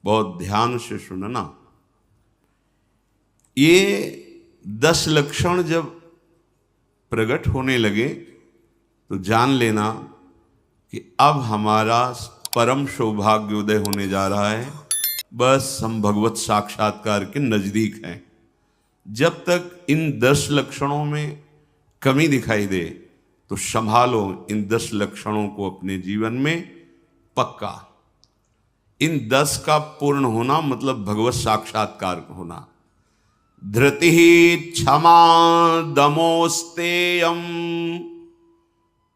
बहुत ध्यान से सुनना। ये 10 लक्षण जब प्रकट होने लगे तो जान लेना कि अब हमारा परम सौभाग्योदय होने जा रहा है। बस हम भगवत साक्षात्कार के नजदीक हैं। जब तक इन 10 लक्षणों में कमी दिखाई दे तो संभालो इन 10 लक्षणों को अपने जीवन में पक्का। इन 10 का पूर्ण होना मतलब भगवत साक्षात्कार होना। धृति क्षमा दमोस्तेयम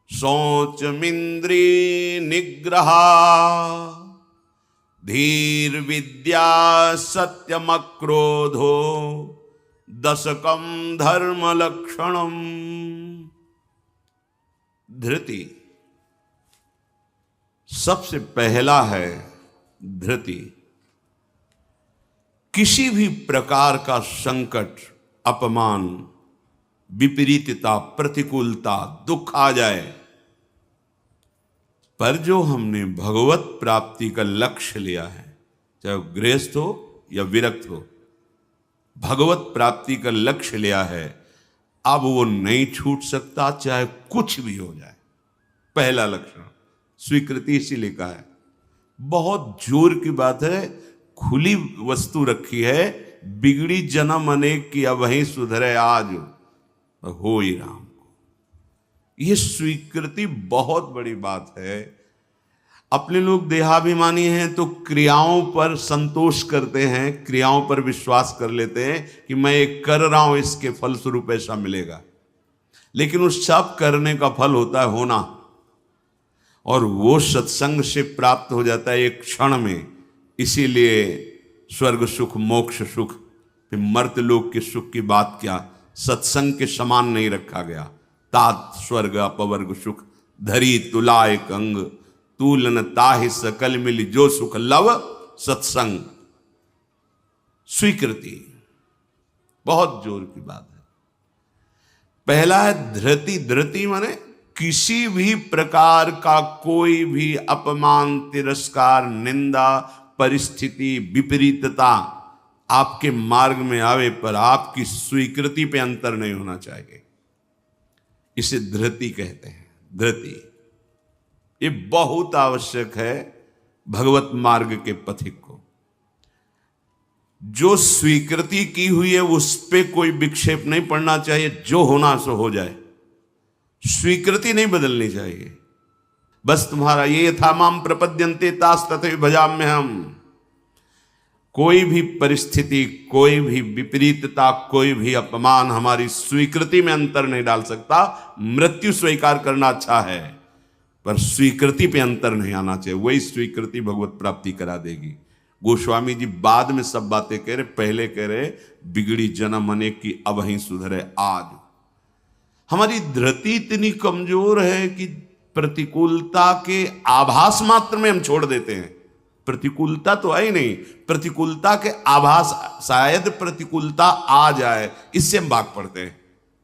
शौचमिंद्री निग्रह धीर विद्या सत्यमक्रोधो दशकम धर्म लक्षणम। धृति सबसे पहला है। धृति किसी भी प्रकार का संकट, अपमान, विपरीतता, प्रतिकूलता, दुख आ जाए, पर जो हमने भगवत प्राप्ति का लक्ष्य लिया है, चाहे गृहस्थ हो या विरक्त हो, भगवत प्राप्ति का लक्ष्य लिया है, अब वो नहीं छूट सकता, चाहे कुछ भी हो जाए। पहला लक्षण स्वीकृति इसीलिए कहा है। बहुत जोर की बात है। खुली वस्तु रखी है, बिगड़ी जन्म अनेक की अब वहीं सुधरे आज हो ही राम को। यह स्वीकृति बहुत बड़ी बात है। अपने लोग देहाभिमानी हैं तो क्रियाओं पर संतोष करते हैं, क्रियाओं पर विश्वास कर लेते हैं कि मैं ये कर रहा हूं, इसके फलस्वरूप ऐसा मिलेगा। लेकिन उस सब करने का फल होता है होना, और वो सत्संग से प्राप्त हो जाता है एक क्षण में। इसीलिए स्वर्ग सुख, मोक्ष सुख, फिर मर्त्यलोक के सुख की बात क्या, सत्संग के समान नहीं रखा गया। तात स्वर्ग अपवर्ग सुख धरी तुला एक अंग, तूलन ताहि सकल मिली जो सुख लव सत्संग। स्वीकृति बहुत जोर की बात है। पहला है धृति। धृति माने किसी भी प्रकार का कोई भी अपमान, तिरस्कार, निंदा, परिस्थिति, विपरीतता आपके मार्ग में आवे पर आपकी स्वीकृति पे अंतर नहीं होना चाहिए। इसे धृति कहते हैं। धृति ये बहुत आवश्यक है भगवत मार्ग के पथिक को। जो स्वीकृति की हुई है उस पे कोई विक्षेप नहीं पड़ना चाहिए, जो होना सो हो जाए। स्वीकृति नहीं बदलनी चाहिए। बस तुम्हारा ये था माम प्रपद्यन्ते तास तथे भजाम्य हम। कोई भी परिस्थिति, कोई भी विपरीतता, कोई भी अपमान हमारी स्वीकृति में अंतर नहीं डाल सकता। मृत्यु स्वीकार करना अच्छा है, पर स्वीकृति पे अंतर नहीं आना चाहिए। वही स्वीकृति भगवत प्राप्ति करा देगी। गोस्वामी जी बाद में सब बातें कह रहे, पहले कह रहे बिगड़ी जन्म अनेक की अब ही सुधरे आज। हमारी धृति इतनी कमजोर है कि प्रतिकूलता के आभास मात्र में हम छोड़ देते हैं। प्रतिकूलता तो है ही नहीं, प्रतिकूलता के आभास, शायद प्रतिकूलता आ जाए, इससे हम भाग पड़ते हैं।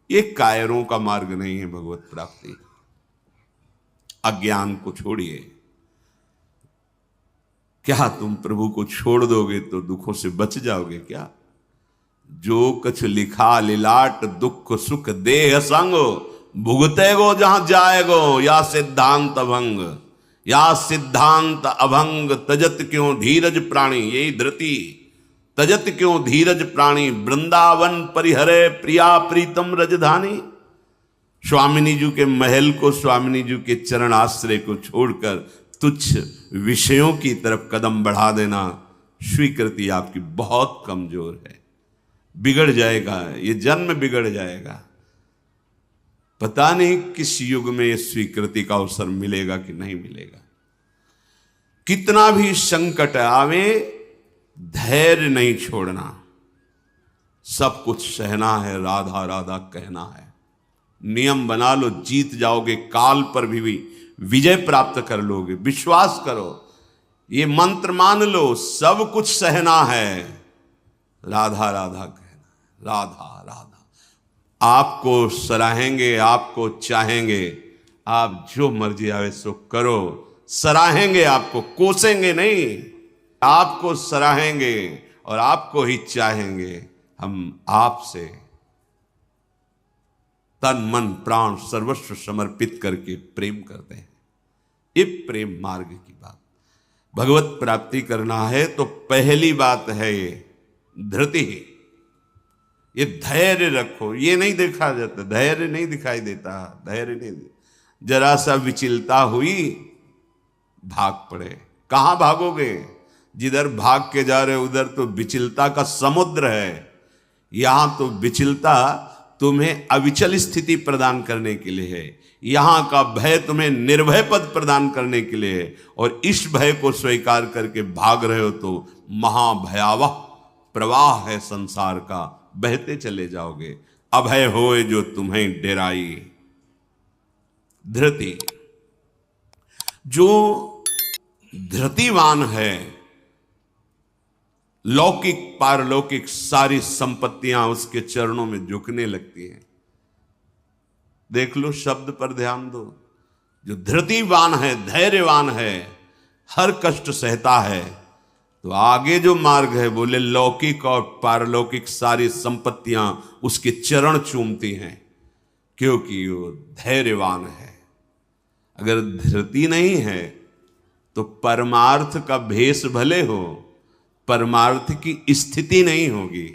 ये कायरों का मार्ग नहीं है भगवत प्राप्ति। अज्ञान को छोड़िए। क्या तुम प्रभु को छोड़ दोगे तो दुखों से बच जाओगे क्या? जो कछ लिखा लिलाट दुख सुख देह संग, भुगते गो जहां जाएगो या सिद्धांत अभंग। या सिद्धांत अभंग तजत क्यों धीरज प्राणी। यही धृति। तजत क्यों धीरज प्राणी, वृंदावन परिहरे प्रिया प्रीतम रजधानी। स्वामिनी जी के महल को, स्वामिनी जी के चरण आश्रय को छोड़कर तुच्छ विषयों की तरफ कदम बढ़ा देना, स्वीकृति आपकी बहुत कमजोर है। बिगड़ जाएगा, ये जन्म बिगड़ जाएगा। पता नहीं किस युग में ये स्वीकृति का अवसर मिलेगा कि नहीं मिलेगा। कितना भी संकट आवे, धैर्य नहीं छोड़ना। सब कुछ सहना है, राधा राधा कहना है। नियम बना लो, जीत जाओगे। काल पर भी विजय प्राप्त कर लोगे। विश्वास करो, ये मंत्र मान लो, सब कुछ सहना है, राधा राधा कहना। राधा राधा आपको सराहेंगे, आपको चाहेंगे। आप जो मर्जी आवे सो करो, सराहेंगे आपको, कोसेंगे नहीं। आपको सराहेंगे और आपको ही चाहेंगे। हम आपसे तन मन प्राण सर्वस्व समर्पित करके प्रेम करते हैं। ये प्रेम मार्ग की बात। भगवत प्राप्ति करना है तो पहली बात है ये धृति, ये धैर्य रखो। ये नहीं देखा जाता, धैर्य नहीं दिखाई देता, धैर्य नहीं। जरा सा विचलता हुई भाग पड़े। कहां भागोगे? जिधर भाग के जा रहे उधर तो विचलता का समुद्र है। यहां तो विचलता तुम्हें अविचल स्थिति प्रदान करने के लिए है। यहां का भय तुम्हें निर्भय पद प्रदान करने के लिए है। और इस भय को स्वीकार करके भाग रहे हो तो महाभयावह प्रवाह है संसार का, बहते चले जाओगे। अभय होए जो तुम्हें डेराई। धृति, जो धृतिवान है, लौकिक पारलौकिक सारी संपत्तियां उसके चरणों में झुकने लगती हैं। देख लो, शब्द पर ध्यान दो। जो धृतिवान है, धैर्यवान है, हर कष्ट सहता है, तो आगे जो मार्ग है बोले लौकिक और पारलौकिक सारी संपत्तियां उसके चरण चूमती हैं, क्योंकि वो धैर्यवान है। अगर धृति नहीं है तो परमार्थ का भेष भले हो, परमार्थ की स्थिति नहीं होगी।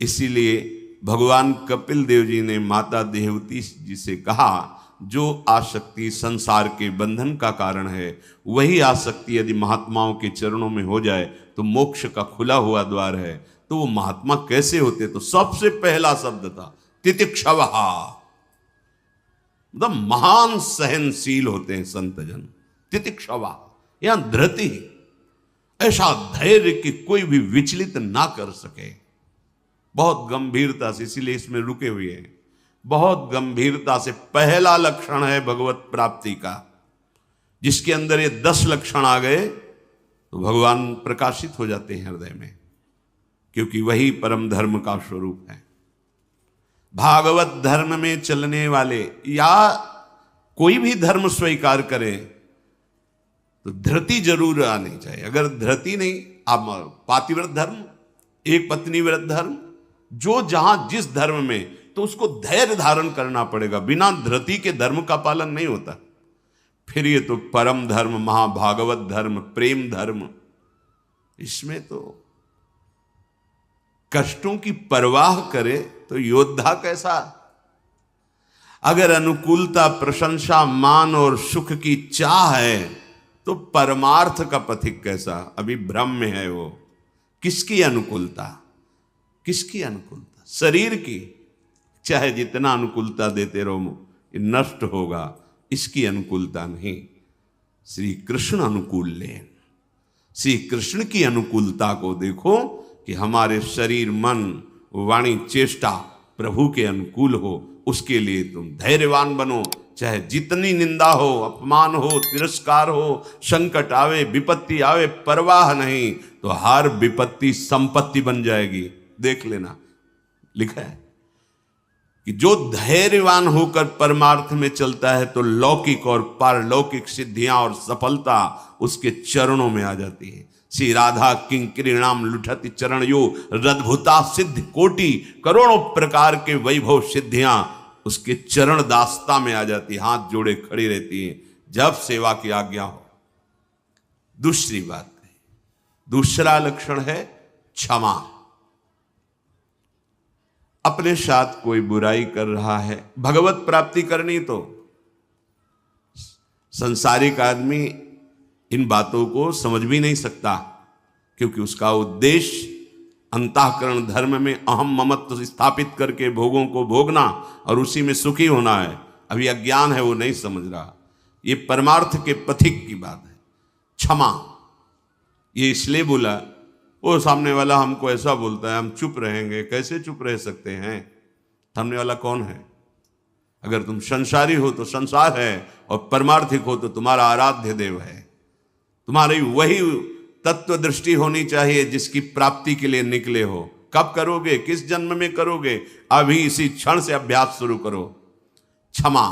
इसीलिए भगवान कपिल देव जी ने माता देवहूति जी से कहा, जो आसक्ति संसार के बंधन का कारण है, वही आसक्ति यदि महात्माओं के चरणों में हो जाए तो मोक्ष का खुला हुआ द्वार है। तो वो महात्मा कैसे होते? तो सबसे पहला शब्द था तितिक्षवः, मतलब महान सहनशील होते हैं संत जन। तितिक्षवः, यहां धृति, ऐसा धैर्य कि कोई भी विचलित ना कर सके। बहुत गंभीरता से, इसीलिए इसमें रुके हुए हैं। बहुत गंभीरता से पहला लक्षण है भगवत प्राप्ति का। जिसके अंदर ये 10 लक्षण आ गए तो भगवान प्रकाशित हो जाते हैं हृदय में, क्योंकि वही परम धर्म का स्वरूप है। भागवत धर्म में चलने वाले या कोई भी धर्म स्वीकार करें तो धृति जरूर आनी चाहिए। अगर धृति नहीं, आप पातिव्रत धर्म, एक पत्नी व्रत धर्म, जो जहां जिस धर्म में, तो उसको धैर्य धारण करना पड़ेगा। बिना धृति के धर्म का पालन नहीं होता। फिर ये तो परम धर्म, महाभागवत धर्म, प्रेम धर्म, इसमें तो कष्टों की परवाह करे तो योद्धा कैसा। अगर अनुकूलता, प्रशंसा, मान और सुख की चाह है तो परमार्थ का पथिक कैसा। अभी भ्रम में है वो। किसकी अनुकूलता? किसकी अनुकूलता? शरीर की। चाहे जितना अनुकूलता देते रहो, ये नष्ट होगा। इसकी अनुकूलता नहीं। श्री कृष्ण अनुकूल लें। श्री कृष्ण की अनुकूलता को देखो कि हमारे शरीर, मन, वाणी, चेष्टा प्रभु के अनुकूल हो। उसके लिए तुम धैर्यवान बनो। चाहे जितनी निंदा हो, अपमान हो, तिरस्कार हो, संकट आवे, विपत्ति आवे, परवाह नहीं। तो हर विपत्ति संपत्ति बन जाएगी। देख लेना, लिखा है कि जो धैर्यवान होकर परमार्थ में चलता है तो लौकिक और पारलौकिक सिद्धियां और सफलता उसके चरणों में आ जाती है। श्री राधा किंकरीणाम लुठति चरण यो रद्भुता सिद्ध कोटि, करोड़ों प्रकार के वैभव सिद्धियां उसके चरण दास्ता में आ जाती, हाथ जोड़े खड़ी रहती हैं जब सेवा की आज्ञा हो। दूसरी बात है, दूसरा लक्षण है क्षमा। अपने साथ कोई बुराई कर रहा है, भगवत प्राप्ति करनी तो संसारिक आदमी इन बातों को समझ भी नहीं सकता, क्योंकि उसका उद्देश्य अंतःकरण धर्म में अहम ममत्व स्थापित करके भोगों को भोगना और उसी में सुखी होना है। अभी अज्ञान है, वो नहीं समझ रहा। ये परमार्थ के पथिक की बात है। क्षमा, ये इसलिए बोला, वो सामने वाला हमको ऐसा बोलता है, हम चुप रहेंगे। कैसे चुप रह सकते हैं? सामने वाला कौन है? अगर तुम संसारी हो तो संसार है, और परमार्थिक हो तो तुम्हारा आराध्य देव है। तुम्हारी वही तत्व दृष्टि होनी चाहिए जिसकी प्राप्ति के लिए निकले हो। कब करोगे? किस जन्म में करोगे? अभी इसी क्षण से अभ्यास शुरू करो। क्षमा,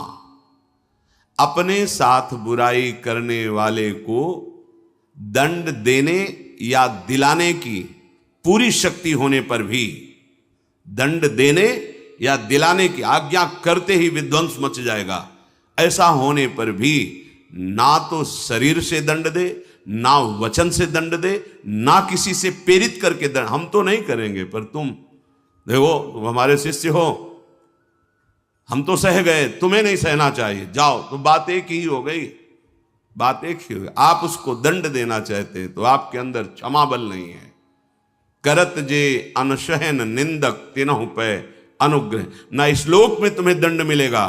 अपने साथ बुराई करने वाले को दंड देने या दिलाने की पूरी शक्ति होने पर भी, दंड देने या दिलाने की आज्ञा करते ही विध्वंस मच जाएगा, ऐसा होने पर भी ना तो शरीर से दंड दे, ना वचन से दंड दे, ना किसी से प्रेरित करके दंड, हम तो नहीं करेंगे पर तुम देखो, तुम हमारे शिष्य हो, हम तो सह गए, तुम्हें नहीं सहना चाहिए, जाओ। तो बात एक ही हो गई, बात एक ही हो गई। आप उसको दंड देना चाहते तो आपके अंदर क्षमा बल नहीं है। करत जे अनशहन निंदक तिनहु पे अनुग्रह, ना इस लोक में तुम्हें दंड मिलेगा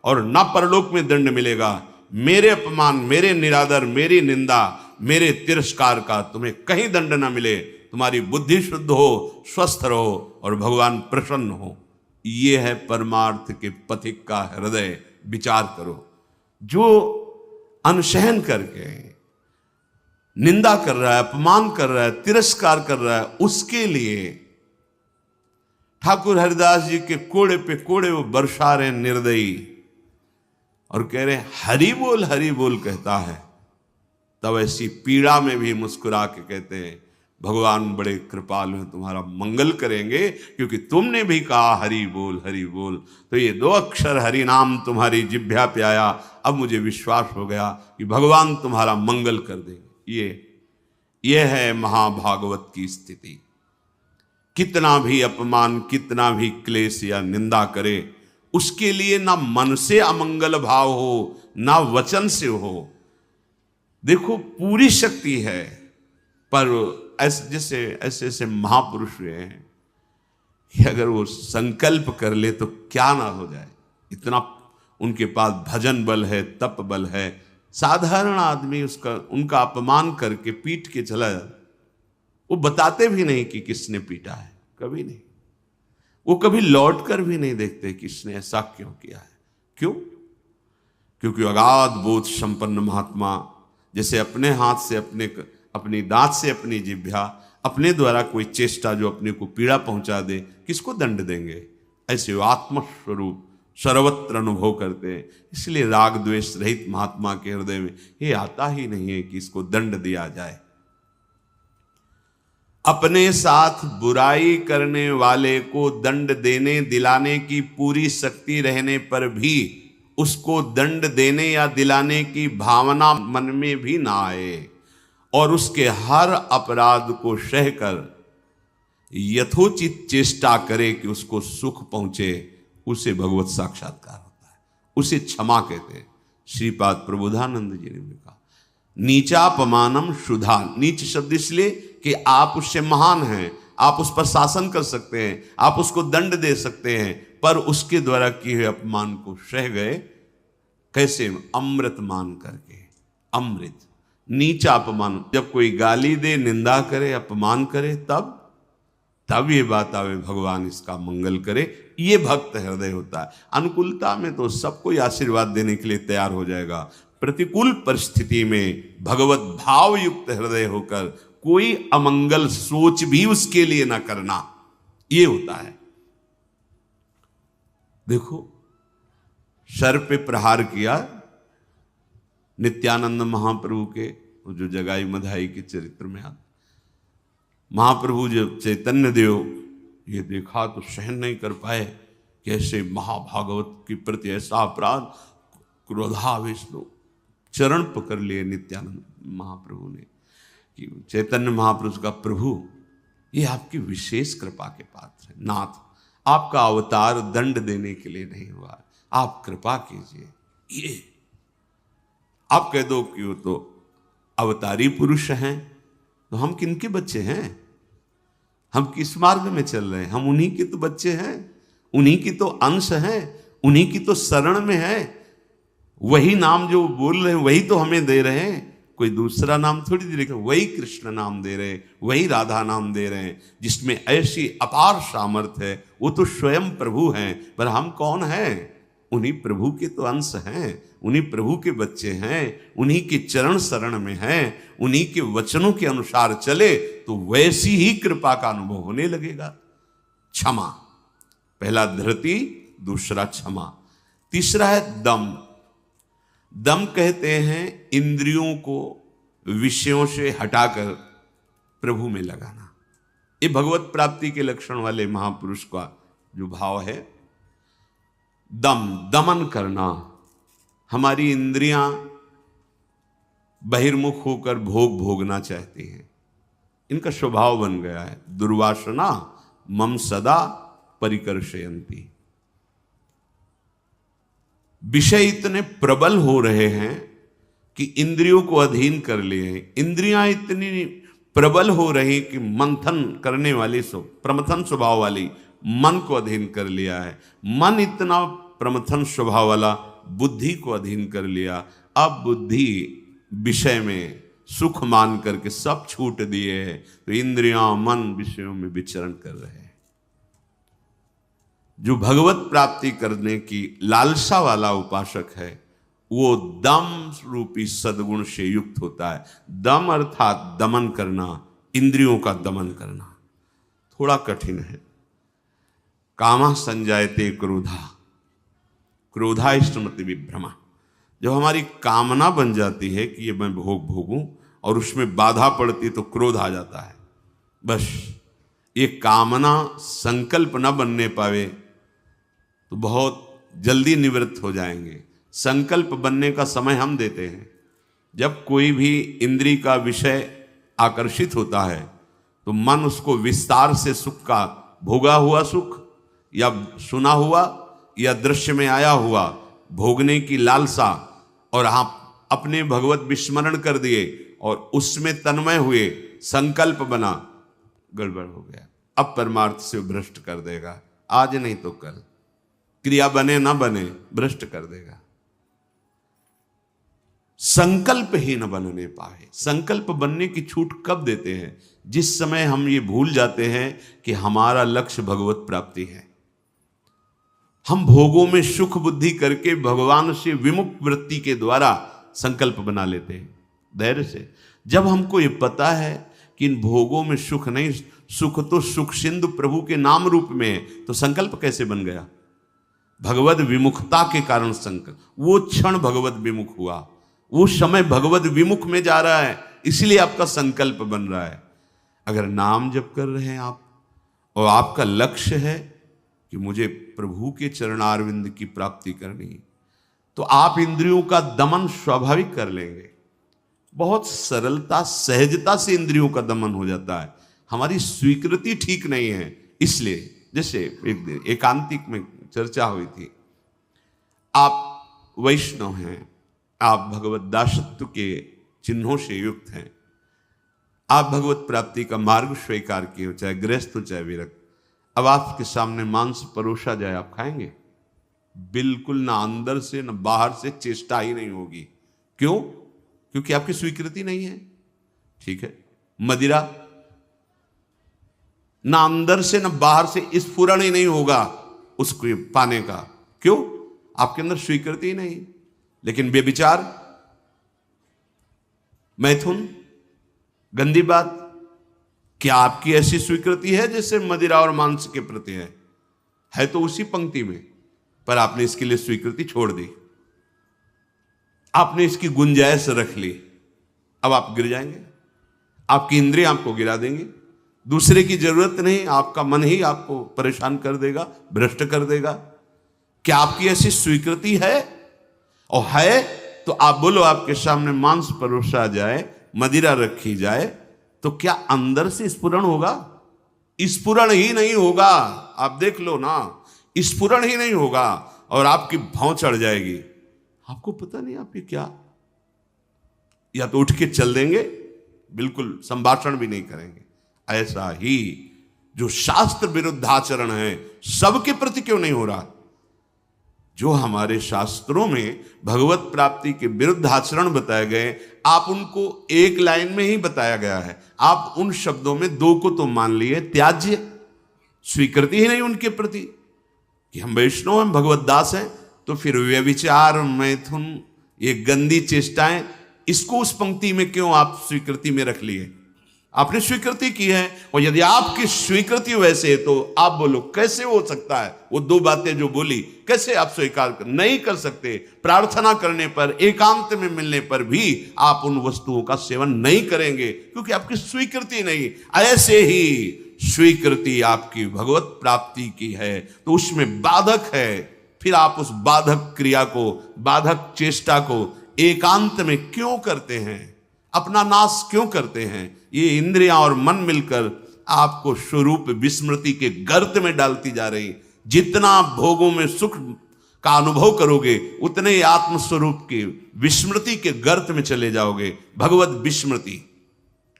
और ना परलोक में दंड मिलेगा। मेरे अपमान, मेरे निरादर, मेरी निंदा, मेरे तिरस्कार का तुम्हें कहीं दंड ना मिले। तुम्हारी बुद्धि शुद्ध हो, स्वस्थ रहो और भगवान प्रसन्न हो। ये है परमार्थ के पथिक का हृदय। विचार करो, जो अनशहन करके निंदा कर रहा है, अपमान कर रहा है, तिरस्कार कर रहा है, उसके लिए ठाकुर हरिदास जी के कोड़े पे कोड़े वो बरसा रहे निर्दयी और कह रहे हरि बोल कहता है। तब ऐसी पीड़ा में भी मुस्कुरा के कहते हैं भगवान बड़े कृपालु हैं, तुम्हारा मंगल करेंगे, क्योंकि तुमने भी कहा हरि बोल। तो ये 2 अक्षर हरि नाम तुम्हारी जिह्वा पे आया, अब मुझे विश्वास हो गया कि भगवान तुम्हारा मंगल कर देंगे। ये है महाभागवत की स्थिति। कितना भी अपमान, कितना भी क्लेश या निंदा करे, उसके लिए ना मन से अमंगल भाव हो, ना वचन से हो। देखो पूरी शक्ति है, पर ऐसे ऐसे महापुरुष हुए हैं कि अगर वो संकल्प कर ले तो क्या ना हो जाए। इतना उनके पास भजन बल है, तप बल है। साधारण आदमी उनका अपमान करके पीट के चला जाता, वो बताते भी नहीं कि किसने पीटा है, कभी नहीं। वो कभी लौट कर भी नहीं देखते किसने ऐसा क्यों किया है। क्यों? क्योंकि अगाध बोध संपन्न महात्मा जैसे अपने हाथ से, अपनी दांत से अपनी जिह्वा, अपने द्वारा कोई चेष्टा जो अपने को पीड़ा पहुंचा दे, किसको दंड देंगे? ऐसे वो आत्मस्वरूप सर्वत्र अनुभव करते हैं। इसलिए राग द्वेष रहित महात्मा के हृदय में ये आता ही नहीं है कि इसको दंड दिया जाए। अपने साथ बुराई करने वाले को दंड देने दिलाने की पूरी शक्ति रहने पर भी उसको दंड देने या दिलाने की भावना मन में भी ना आए और उसके हर अपराध को सहकर यथोचित चेष्टा करे कि उसको सुख पहुंचे, उसे भगवत साक्षात्कार होता है, उसे क्षमा कहते हैं। श्रीपाद प्रबोधानंद जी ने भी कहा नीचापमानम शुद्धा। नीच शब्द इसलिए कि आप उससे महान हैं, आप उस पर शासन कर सकते हैं, आप उसको दंड दे सकते हैं, पर उसके द्वारा किए हुए अपमान को सह गए। कैसे? अमृत मान करके। अमृत नीचा अपमान, जब कोई गाली दे, निंदा करे, अपमान करे, तब ये बात आवे भगवान इसका मंगल करे। ये भक्त हृदय होता है। अनुकूलता में तो सब कोई आशीर्वाद देने के लिए तैयार हो जाएगा। प्रतिकूल परिस्थिति में भगवत भाव युक्त हृदय होकर कोई अमंगल सोच भी उसके लिए ना करना, ये होता है। देखो, सर पे प्रहार किया नित्यानंद महाप्रभु के, जो जगाई मधाई के चरित्र में आता। महाप्रभु जब चैतन्य देव ये देखा तो सहन नहीं कर पाए कि ऐसे महाभागवत के प्रति ऐसा अपराध। क्रोधावेश लोग चरण पकड़ लिए नित्यानंद महाप्रभु ने कि चैतन्य महाप्रभु का प्रभु, ये आपकी विशेष कृपा के पात्र है। नाथ, आपका अवतार दंड देने के लिए नहीं हुआ, आप कृपा कीजिए। ये आप कह दो कि वो तो अवतारी पुरुष हैं, तो हम किनके बच्चे हैं? हम किस मार्ग में चल रहे हैं? हम उन्हीं के तो बच्चे हैं, उन्हीं की तो अंश हैं, उन्हीं की तो शरण में है। वही नाम जो बोल रहे हैं वही तो हमें दे रहे हैं, कोई दूसरा नाम थोड़ी दे रहे। वही कृष्ण नाम दे रहे हैं, वही राधा नाम दे रहे हैं, जिसमें ऐसी अपार सामर्थ्य है। वो तो स्वयं प्रभु हैं, पर हम कौन हैं? उन्हीं प्रभु के तो अंश हैं, उन्हीं प्रभु के बच्चे हैं, उन्हीं के चरण शरण में हैं, उन्हीं के वचनों के अनुसार चले तो वैसी ही कृपा का अनुभव होने लगेगा। क्षमा, पहला धृति, दूसरा क्षमा, तीसरा है दम। दम कहते हैं इंद्रियों को विषयों से हटाकर प्रभु में लगाना। ये भगवत प्राप्ति के लक्षण वाले महापुरुष का जो भाव है। दमन करना। हमारी इंद्रियां बहिर्मुख होकर भोग भोगना चाहती हैं, इनका स्वभाव बन गया है। दुर्वासना मम सदा परिकर्षयन्ति। विषय इतने प्रबल हो रहे हैं कि इंद्रियों को अधीन कर लिए हैं। इंद्रियां इतनी प्रबल हो रही कि मंथन करने वाली प्रमथन स्वभाव वाली मन को अधीन कर लिया है। मन इतना प्रमथन स्वभाव वाला बुद्धि को अधीन कर लिया। अब बुद्धि विषय में सुख मान करके सब छूट दिए हैं, तो इंद्रियां मन विषयों में विचरण कर रहे हैं। जो भगवत प्राप्ति करने की लालसा वाला उपासक है वो दम रूपी सद्गुण से युक्त होता है। दम अर्थात दमन करना, इंद्रियों का दमन करना थोड़ा कठिन है। कामा संजायते क्रोधा, क्रोधा इष्टमति विभ्रमा। जब हमारी कामना बन जाती है कि ये मैं भोग भोगूं और उसमें बाधा पड़ती तो क्रोध आ जाता है। बस ये कामना संकल्प न बनने पावे तो बहुत जल्दी निवृत्त हो जाएंगे। संकल्प बनने का समय हम देते हैं। जब कोई भी इंद्री का विषय आकर्षित होता है तो मन उसको विस्तार से सुख का, भोगा हुआ सुख या सुना हुआ या दृश्य में आया हुआ भोगने की लालसा, और आप अपने भगवत विस्मरण कर दिए और उसमें तन्मय हुए, संकल्प बना, गड़बड़ हो गया। अब परमार्थ से भ्रष्ट कर देगा। आज नहीं तो कल, क्रिया बने ना बने भ्रष्ट कर देगा। संकल्प ही न बनने पाए। संकल्प बनने की छूट कब देते हैं? जिस समय हम ये भूल जाते हैं कि हमारा लक्ष्य भगवत प्राप्ति है। हम भोगों में सुख बुद्धि करके भगवान से विमुख वृत्ति के द्वारा संकल्प बना लेते हैं धैर्य से। जब हमको ये पता है कि इन भोगों में सुख नहीं, सुख तो सुख सिंधु प्रभु के नाम रूप में है, तो संकल्प कैसे बन गया? भगवत विमुखता के कारण संकल्प। वो क्षण भगवत विमुख हुआ, वो समय भगवत विमुख में जा रहा है, इसलिए आपका संकल्प बन रहा है। अगर नाम जप कर रहे हैं आप और आपका लक्ष्य है कि मुझे प्रभु के चरणारविंद की प्राप्ति करनी, तो आप इंद्रियों का दमन स्वाभाविक कर लेंगे। बहुत सरलता सहजता से इंद्रियों का दमन हो जाता है। हमारी स्वीकृति ठीक नहीं है, इसलिए जैसे एक दिन एकांतिक में चर्चा हुई थी, आप वैष्णव हैं, आप भगवत दासत्व के चिन्हों से युक्त हैं, आप भगवत प्राप्ति का मार्ग स्वीकार किए हो, चाहे गृहस्थ हो चाहे विरक्त। अब आपके सामने मांस परोसा जाए, आप खाएंगे? बिल्कुल ना, अंदर से ना बाहर से चेष्टा ही नहीं होगी। क्यों? क्योंकि आपकी स्वीकृति नहीं है। ठीक है, मदिरा ना अंदर से ना बाहर से स्फुरण ही नहीं होगा उसको पाने का। क्यों? आपके अंदर स्वीकृति ही नहीं। लेकिन बेविचार, मैथुन, गंदी बात, क्या आपकी ऐसी स्वीकृति है जैसे मदिरा और मांस के प्रति है तो उसी पंक्ति में, पर आपने इसके लिए स्वीकृति छोड़ दी, आपने इसकी गुंजाइश रख ली। अब आप गिर जाएंगे, आपकी इंद्रियां आपको गिरा देंगे। दूसरे की जरूरत नहीं, आपका मन ही आपको परेशान कर देगा, भ्रष्ट कर देगा। क्या आपकी ऐसी स्वीकृति है? और है तो आप बोलो, आपके सामने मांस परोसा जाए, मदिरा रखी जाए, तो क्या अंदर से स्फुरण होगा? स्फुरण ही नहीं होगा। आप देख लो ना, स्फुरण ही नहीं होगा और आपकी भौं चढ़ जाएगी। आपको पता नहीं आप ये क्या, या तो उठ के चल देंगे, बिल्कुल संभाषण भी नहीं करेंगे। ऐसा ही जो शास्त्र विरुद्ध आचरण है, सबके प्रति क्यों नहीं हो रहा? जो हमारे शास्त्रों में भगवत प्राप्ति के विरुद्ध आचरण बताए गए, आप उनको एक लाइन में ही बताया गया है। आप उन शब्दों में दो को तो मान लिए, त्याज्य, स्वीकृति ही नहीं उनके प्रति कि हम वैष्णव हैं, भगवत दास हैं। तो फिर व्यभिचार, मैथुन, ये गंदी चेष्टाएं, इसको उस पंक्ति में क्यों आप स्वीकृति में रख लिए? आपने स्वीकृति की है, और यदि आपकी स्वीकृति वैसे है तो आप बोलो कैसे हो सकता है वो दो बातें जो बोली, कैसे आप स्वीकार नहीं कर सकते? प्रार्थना करने पर, एकांत में मिलने पर भी आप उन वस्तुओं का सेवन नहीं करेंगे, क्योंकि आपकी स्वीकृति नहीं। ऐसे ही स्वीकृति आपकी भगवत प्राप्ति की है तो उसमें बाधक है, फिर आप उस बाधक क्रिया को, बाधक चेष्टा को एकांत में क्यों करते हैं? अपना नाश क्यों करते हैं? ये इंद्रियां और मन मिलकर आपको स्वरूप विस्मृति के गर्त में डालती जा रही। जितना भोगों में सुख का अनुभव करोगे उतने ही आत्मस्वरूप की विस्मृति के गर्त में चले जाओगे। भगवत विस्मृति,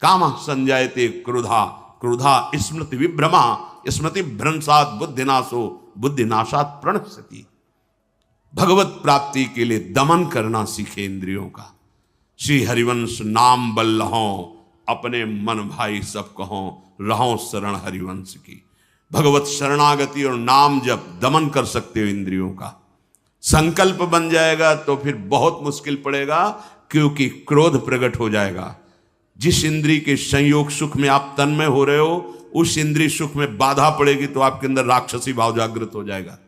काम संजायते क्रोधा, क्रोधा स्मृति विभ्रमा, स्मृति भ्रंशात बुद्धिनाशो, बुद्धिनाशात प्रणश्यति। भगवत प्राप्ति के लिए दमन करना सीखे इंद्रियों का। श्री हरिवंश नाम बल लहों, अपने मन भाई सब कहों, रहों शरण हरिवंश की। भगवत शरणागति और नाम जब दमन कर सकते हो इंद्रियों का, संकल्प बन जाएगा तो फिर बहुत मुश्किल पड़ेगा, क्योंकि क्रोध प्रकट हो जाएगा। जिस इंद्री के संयोग सुख में आप तन्मय हो रहे हो, उस इंद्री सुख में बाधा पड़ेगी तो आपके अंदर राक्षसी भाव जागृत हो जाएगा।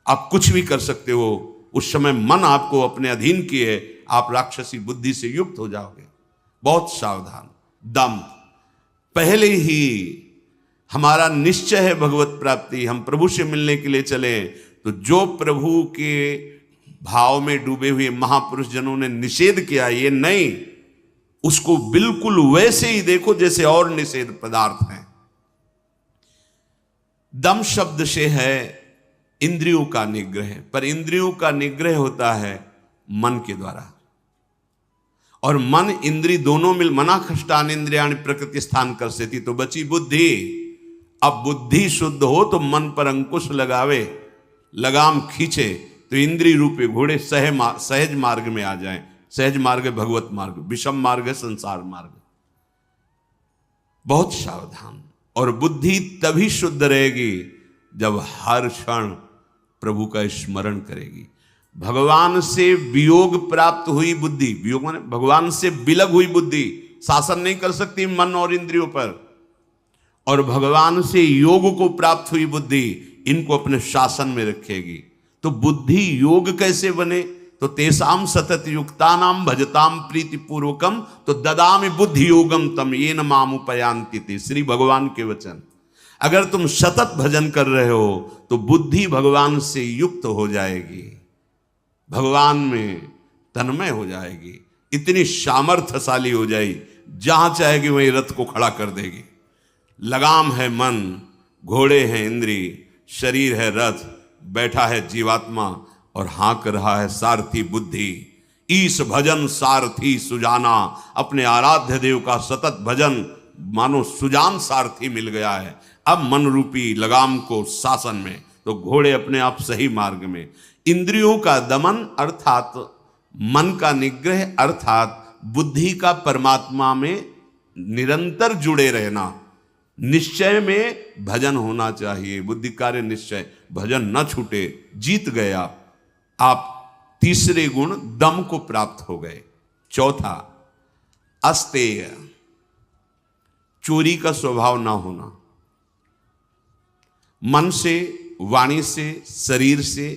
आप कुछ भी कर सकते हो, उस समय मन आपको अपने अधीन किए, आप राक्षसी बुद्धि से युक्त हो जाओगे। बहुत सावधान। दम, पहले ही हमारा निश्चय है भगवत प्राप्ति, हम प्रभु से मिलने के लिए चले, तो जो प्रभु के भाव में डूबे हुए महापुरुष जनों ने निषेध किया, ये नहीं, उसको बिल्कुल वैसे ही देखो जैसे और निषेध पदार्थ हैं। दम शब्द से है इंद्रियों का निग्रह, पर इंद्रियों का निग्रह होता है मन के द्वारा, और मन इंद्री दोनों मिल मना खष्टान इंद्रियाणि प्रकृति स्थान कर सेती, तो बची बुद्धि। अब बुद्धि शुद्ध हो तो मन पर अंकुश लगावे, लगाम खींचे, तो इंद्री रूपी घोड़े सहज मार्ग में आ जाएं। सहज मार्ग है भगवत मार्ग, विषम मार्ग है संसार मार्ग। बहुत सावधान। और बुद्धि तभी शुद्ध रहेगी जब हर क्षण प्रभु का स्मरण करेगी। भगवान से वियोग प्राप्त हुई बुद्धि, वियोग माने भगवान से विलग हुई बुद्धि शासन नहीं कर सकती मन और इंद्रियों पर, और भगवान से योग को प्राप्त हुई बुद्धि इनको अपने शासन में रखेगी। तो बुद्धि योग कैसे बने? तो तेसाम सतत युक्तानाम भजताम प्रीति पूर्वकम, तो ददामि बुद्धि योगम तम येन माम उपयांति ते। श्री भगवान के वचन। अगर तुम सतत भजन कर रहे हो तो बुद्धि भगवान से युक्त हो जाएगी, भगवान में तन्मय हो जाएगी, इतनी सामर्थ्यशाली हो जाएगी, जहां चाहेगी वहीं रथ को खड़ा कर देगी। लगाम है मन, घोड़े हैं इंद्री, शरीर है रथ, बैठा है जीवात्मा और हाँक रहा है सारथी बुद्धि। ईश भजन सारथी सुजाना, अपने आराध्य देव का सतत भजन मानो सुजान सारथी मिल गया है। अब मन रूपी लगाम को शासन में, तो घोड़े अपने आप सही मार्ग में। इंद्रियों का दमन अर्थात मन का निग्रह, अर्थात बुद्धि का परमात्मा में निरंतर जुड़े रहना। निश्चय में भजन होना चाहिए, बुद्धि कार्य निश्चय, भजन न छूटे। जीत गए आप तीसरे गुण दम को प्राप्त हो गए। चौथा अस्तेय, चोरी का स्वभाव ना होना। मन से, वाणी से, शरीर से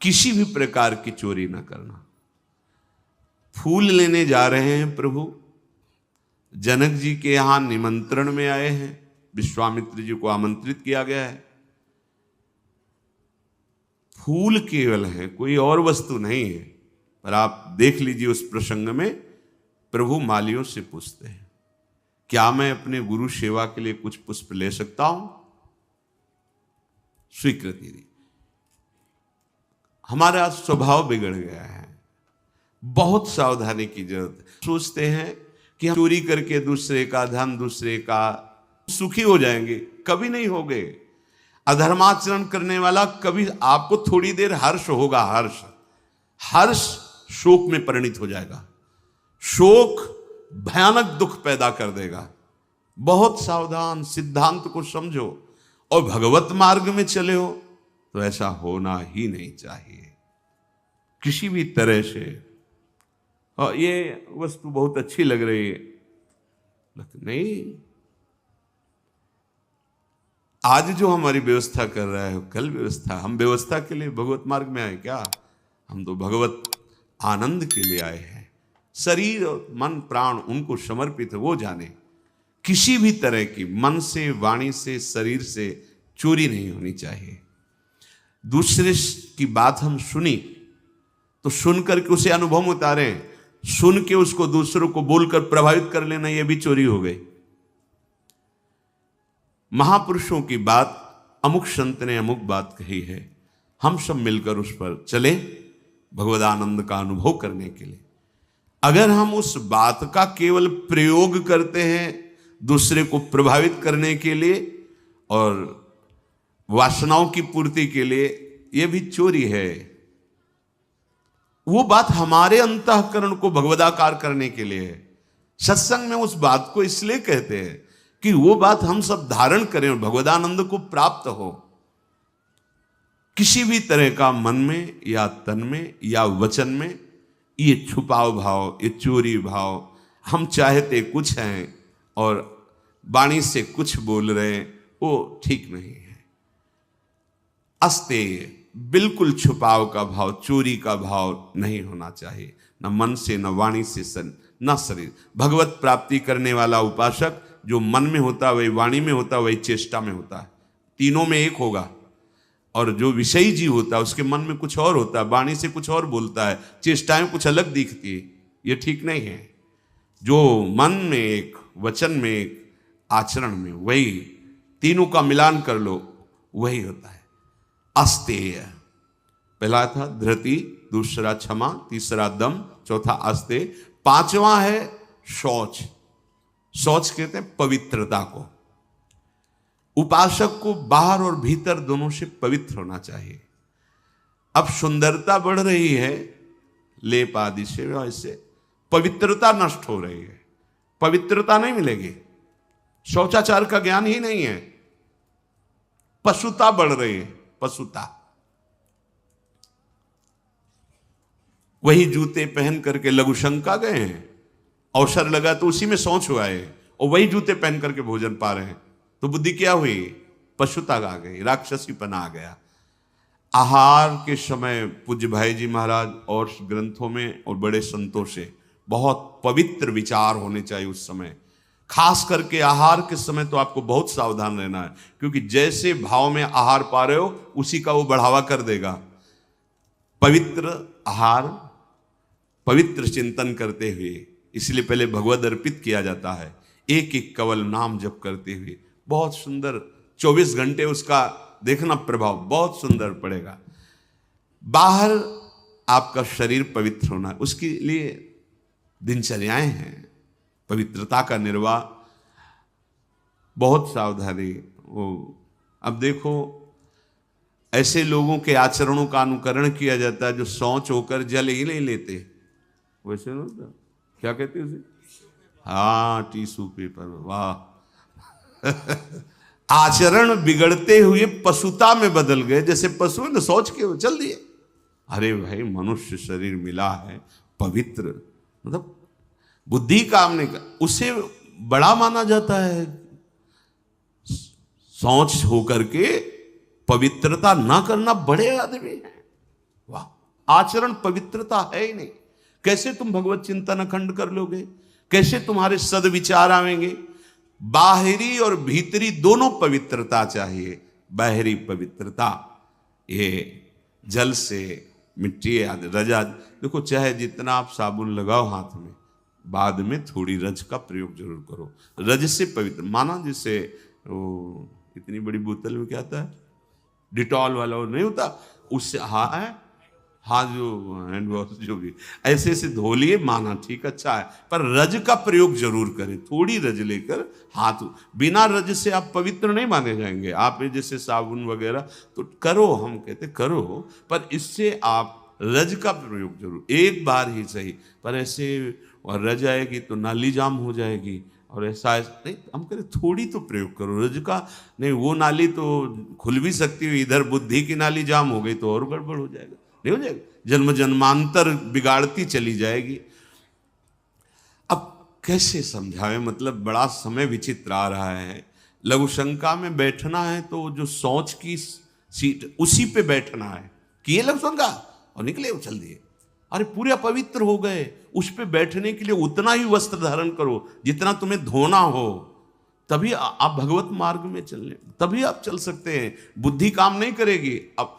किसी भी प्रकार की चोरी ना करना। फूल लेने जा रहे हैं प्रभु, जनक जी के यहां निमंत्रण में आए हैं, विश्वामित्र जी को आमंत्रित किया गया है। फूल केवल है, कोई और वस्तु नहीं है। पर आप देख लीजिए उस प्रसंग में प्रभु मालियों से पूछते हैं, क्या मैं अपने गुरु सेवा के लिए कुछ पुष्प ले सकता हूं? स्वीकृति दी। हमारा स्वभाव बिगड़ गया है, बहुत सावधानी की जरूरत है। सोचते हैं कि हम चोरी करके दूसरे का धन, दूसरे का सुखी हो जाएंगे, कभी नहीं होगे। अधर्माचरण करने वाला कभी, आपको थोड़ी देर हर्ष होगा, हर्ष शोक में परिणित हो जाएगा, शोक भयानक दुख पैदा कर देगा। बहुत सावधान, सिद्धांत को समझो और भगवत मार्ग में चले हो तो ऐसा होना ही नहीं चाहिए किसी भी तरह से। और ये वस्तु बहुत अच्छी लग रही है, नहीं, आज जो हमारी व्यवस्था कर रहा है कल व्यवस्था, हम व्यवस्था के लिए भगवत मार्ग में आए क्या? हम तो भगवत आनंद के लिए आए हैं। शरीर और मन प्राण उनको समर्पित है, वो जाने। किसी भी तरह की मन से, वाणी से, शरीर से चोरी नहीं होनी चाहिए। दूसरे की बात हम सुनी तो सुन करके उसे अनुभव में उतारें, सुन के उसको दूसरों को बोलकर प्रभावित कर लेना, यह भी चोरी हो गई। महापुरुषों की बात, अमुक संत ने अमुक बात कही है, हम सब मिलकर उस पर चले भगवदानंद का अनुभव करने के लिए। अगर हम उस बात का केवल प्रयोग करते हैं दूसरे को प्रभावित करने के लिए और वासनाओं की पूर्ति के लिए, यह भी चोरी है। वो बात हमारे अंतःकरण को भगवदाकार करने के लिए है। सत्संग में उस बात को इसलिए कहते हैं कि वो बात हम सब धारण करें और भगवदानंद को प्राप्त हो। किसी भी तरह का मन में या तन में या वचन में ये छुपाव भाव, ये चोरी भाव, हम चाहते कुछ हैं और वाणी से कुछ बोल रहे हैं, वो ठीक नहीं है। अस्तेय, बिल्कुल छुपाव का भाव, चोरी का भाव नहीं होना चाहिए, न मन से, न वाणी से, न शरीर। भगवत प्राप्ति करने वाला उपासक जो मन में होता वही वाणी में होता, वही चेष्टा में होता है, तीनों में एक होगा। और जो विषयी जीव होता है उसके मन में कुछ और होता है, वाणी से कुछ और बोलता है, चेष्टाएं कुछ अलग दिखती है, ये ठीक नहीं है। जो मन में एक, वचन में एक, आचरण में वही, तीनों का मिलान कर लो, वही होता है अस्तेय। पहला था धृति, दूसरा क्षमा, तीसरा दम, चौथा अस्तेय, पांचवा है शौच। शौच कहते हैं पवित्रता को। उपासक को बाहर और भीतर दोनों से पवित्र होना चाहिए। अब सुंदरता बढ़ रही है लेप आदि से, वैसे पवित्रता नष्ट हो रही है, पवित्रता नहीं मिलेगी। शौचाचार का ज्ञान ही नहीं है, पशुता बढ़ रही है, पशुता। वही जूते पहन करके लघुशंका गए हैं, अवसर लगा तो उसी में शौच हुआ है, और वही जूते पहन करके भोजन पा रहे हैं, तो बुद्धि क्या हुई? पशुता आ गई, राक्षसीपना आ गया। आहार के समय पूज्य भाई जी महाराज और ग्रंथों में और बड़े संतों से बहुत पवित्र विचार होने चाहिए उस समय। खास करके आहार के समय तो आपको बहुत सावधान रहना है, क्योंकि जैसे भाव में आहार पा रहे हो उसी का वो बढ़ावा कर देगा। पवित्र आहार, पवित्र चिंतन करते हुए, इसलिए पहले भगवद अर्पित किया जाता है, एक एक कवल नाम जप करते हुए। बहुत सुंदर 24 घंटे उसका देखना प्रभाव बहुत सुंदर पड़ेगा। बाहर आपका शरीर पवित्र होना, उसके लिए दिनचर्याएं हैं, पवित्रता का निर्वाह, बहुत सावधानी। वो अब देखो ऐसे लोगों के आचरणों का अनुकरण किया जाता है जो शौच होकर जल ही नहीं लेते। वैसे ना क्या कहते हैं उसे, हाँ टिश्यू पेपर, वाह। आचरण बिगड़ते हुए पशुता में बदल गए, जैसे पशु ने सोच के चल दिए। अरे भाई, मनुष्य शरीर मिला है पवित्र, मतलब बुद्धि काम नहीं कर, उसे बड़ा माना जाता है। सोच होकर के पवित्रता ना करना बड़े आदमी है, वाह। आचरण पवित्रता है ही नहीं, कैसे तुम भगवत चिंतन अखंड कर लोगे? कैसे तुम्हारे सदविचार आवेंगे? बाहरी और भीतरी दोनों पवित्रता चाहिए। बाहरी पवित्रता ये जल से, मिट्टी आदि, रजा। देखो चाहे जितना आप साबुन लगाओ हाथ में, बाद में थोड़ी रज का प्रयोग जरूर करो। रज से पवित्र माना, जैसे वो इतनी बड़ी बोतल में क्या आता है, डिटॉल वाला वो नहीं होता, उससे हाँ जो हैंड वॉश जो भी ऐसे ऐसे धो लिए, माना ठीक अच्छा है, पर रज का प्रयोग जरूर करें। थोड़ी रज लेकर हाथ, बिना रज से आप पवित्र नहीं माने जाएंगे। आप जैसे साबुन वगैरह तो करो, हम कहते करो, पर इससे आप रज का प्रयोग जरूर, एक बार ही सही, पर ऐसे और रज आएगी तो नाली जाम हो जाएगी, और ऐसा नहीं, हम कहते थोड़ी तो प्रयोग करो रज का। नहीं, वो नाली तो खुल भी सकती है, इधर बुद्धि की नाली जाम हो गई तो और गड़बड़ हो जाएगा, नहीं हो जाएगा, जन्म जन्मांतर बिगाड़ती चली जाएगी। अब कैसे समझावे, मतलब बड़ा समय विचित्र आ रहा है। लघु शंका में बैठना है तो जो सोच की सीट उसी पे बैठना है, किए लघु शंका और निकले उछल दिए। अरे पूरे अपवित्र हो गए, उस पे बैठने के लिए उतना ही वस्त्र धारण करो जितना तुम्हें धोना हो, तभी आप भगवत मार्ग में चलने, तभी आप चल सकते हैं। बुद्धि काम नहीं करेगी। अब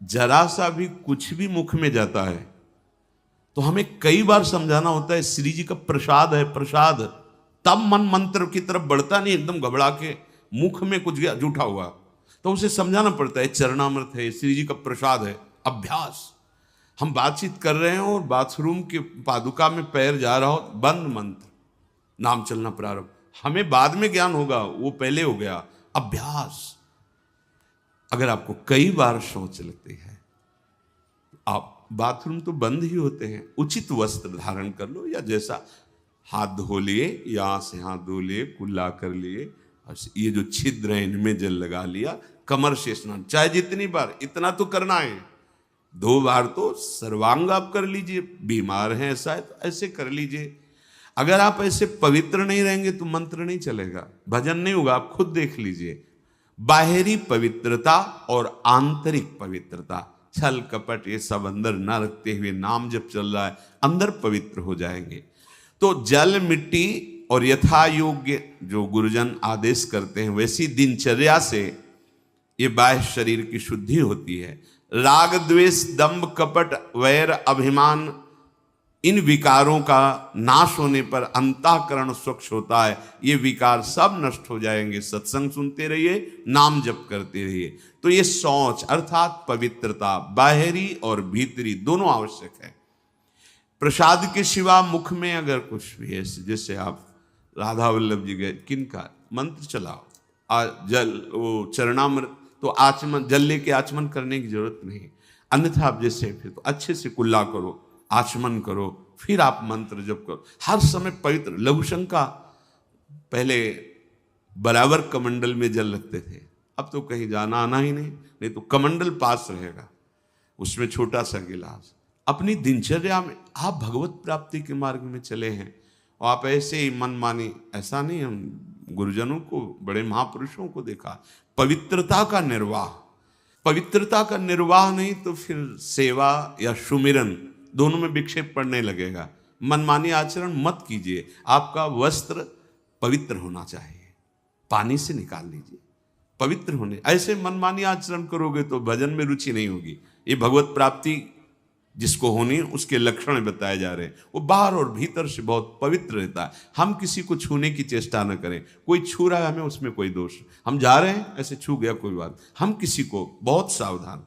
जरा सा भी कुछ भी मुख में जाता है तो हमें कई बार समझाना होता है, श्री जी का प्रसाद है, प्रसाद, तब मन मंत्र की तरफ बढ़ता नहीं, एकदम घबरा के मुख में कुछ गया जूठा हुआ तो उसे समझाना पड़ता है, चरणामृत है, श्री जी का प्रसाद है। अभ्यास, हम बातचीत कर रहे हैं और बाथरूम के पादुका में पैर जा रहा हो, बंद मंत्र, नाम चलना प्रारंभ, हमें बाद में ज्ञान होगा, वो पहले हो गया। अभ्यास। अगर आपको कई बार शौच लगती है, आप बाथरूम तो बंद ही होते हैं, उचित वस्त्र धारण कर लो, या जैसा हाथ धो लिए, यहाँ से हाथ धो लिए, कुल्ला कर लिए, ये जो छिद्र है इनमें जल लगा लिया, कमर से स्नान, चाहे जितनी बार, इतना तो करना है। 2 बार तो सर्वांग आप कर लीजिए, बीमार हैं ऐसा है तो ऐसे कर लीजिए। अगर आप ऐसे पवित्र नहीं रहेंगे तो मंत्र नहीं चलेगा, भजन नहीं होगा। आप खुद देख लीजिए, बाहरी पवित्रता और आंतरिक पवित्रता, छल कपट ये सब अंदर न रखते हुए नाम जब चल रहा है, अंदर पवित्र हो जाएंगे। तो जल, मिट्टी और यथा योग्य जो गुरुजन आदेश करते हैं वैसी दिनचर्या से ये बाह्य शरीर की शुद्धि होती है। राग, द्वेष, दंभ, कपट, वैर, अभिमान, इन विकारों का नाश होने पर अंतःकरण स्वच्छ होता है। ये विकार सब नष्ट हो जाएंगे। सत्संग सुनते रहिए, नाम जप करते रहिए। तो ये शौच अर्थात पवित्रता, बाहरी और भीतरी दोनों आवश्यक है। प्रसाद के सिवा मुख में अगर कुछ भी है, जैसे आप राधा वल्लभ जी गए, किनका मंत्र चलाओ, जल, वो चरणामृत, तो आचमन, जल लेके आचमन करने की जरूरत नहीं। अन्यथा आप जैसे फिर तो अच्छे से कुल्ला करो, आचमन करो, फिर आप मंत्र जप करो, हर समय पवित्र। लघु शंका पहले बराबर कमंडल में जल रखते थे, अब तो कहीं जाना आना ही नहीं तो कमंडल पास रहेगा, उसमें छोटा सा गिलास। अपनी दिनचर्या में आप भगवत प्राप्ति के मार्ग में चले हैं और आप ऐसे ही मनमानी, ऐसा नहीं। हम गुरुजनों को, बड़े महापुरुषों को देखा, पवित्रता का निर्वाह, पवित्रता का निर्वाह नहीं तो फिर सेवा या सुमिरन दोनों में विक्षेप पड़ने लगेगा। मनमानी आचरण मत कीजिए। आपका वस्त्र पवित्र होना चाहिए, पानी से निकाल लीजिए, पवित्र होने। ऐसे मनमानी आचरण करोगे तो भजन में रुचि नहीं होगी। ये भगवत प्राप्ति जिसको होनी उसके लक्षण बताए जा रहे हैं। वो बाहर और भीतर से बहुत पवित्र रहता है। हम किसी को छूने की चेष्टा न करें। कोई छू रहा है हमें, उसमें कोई दोष, हम जा रहे हैं ऐसे छू गया कोई बात, हम किसी को बहुत सावधान।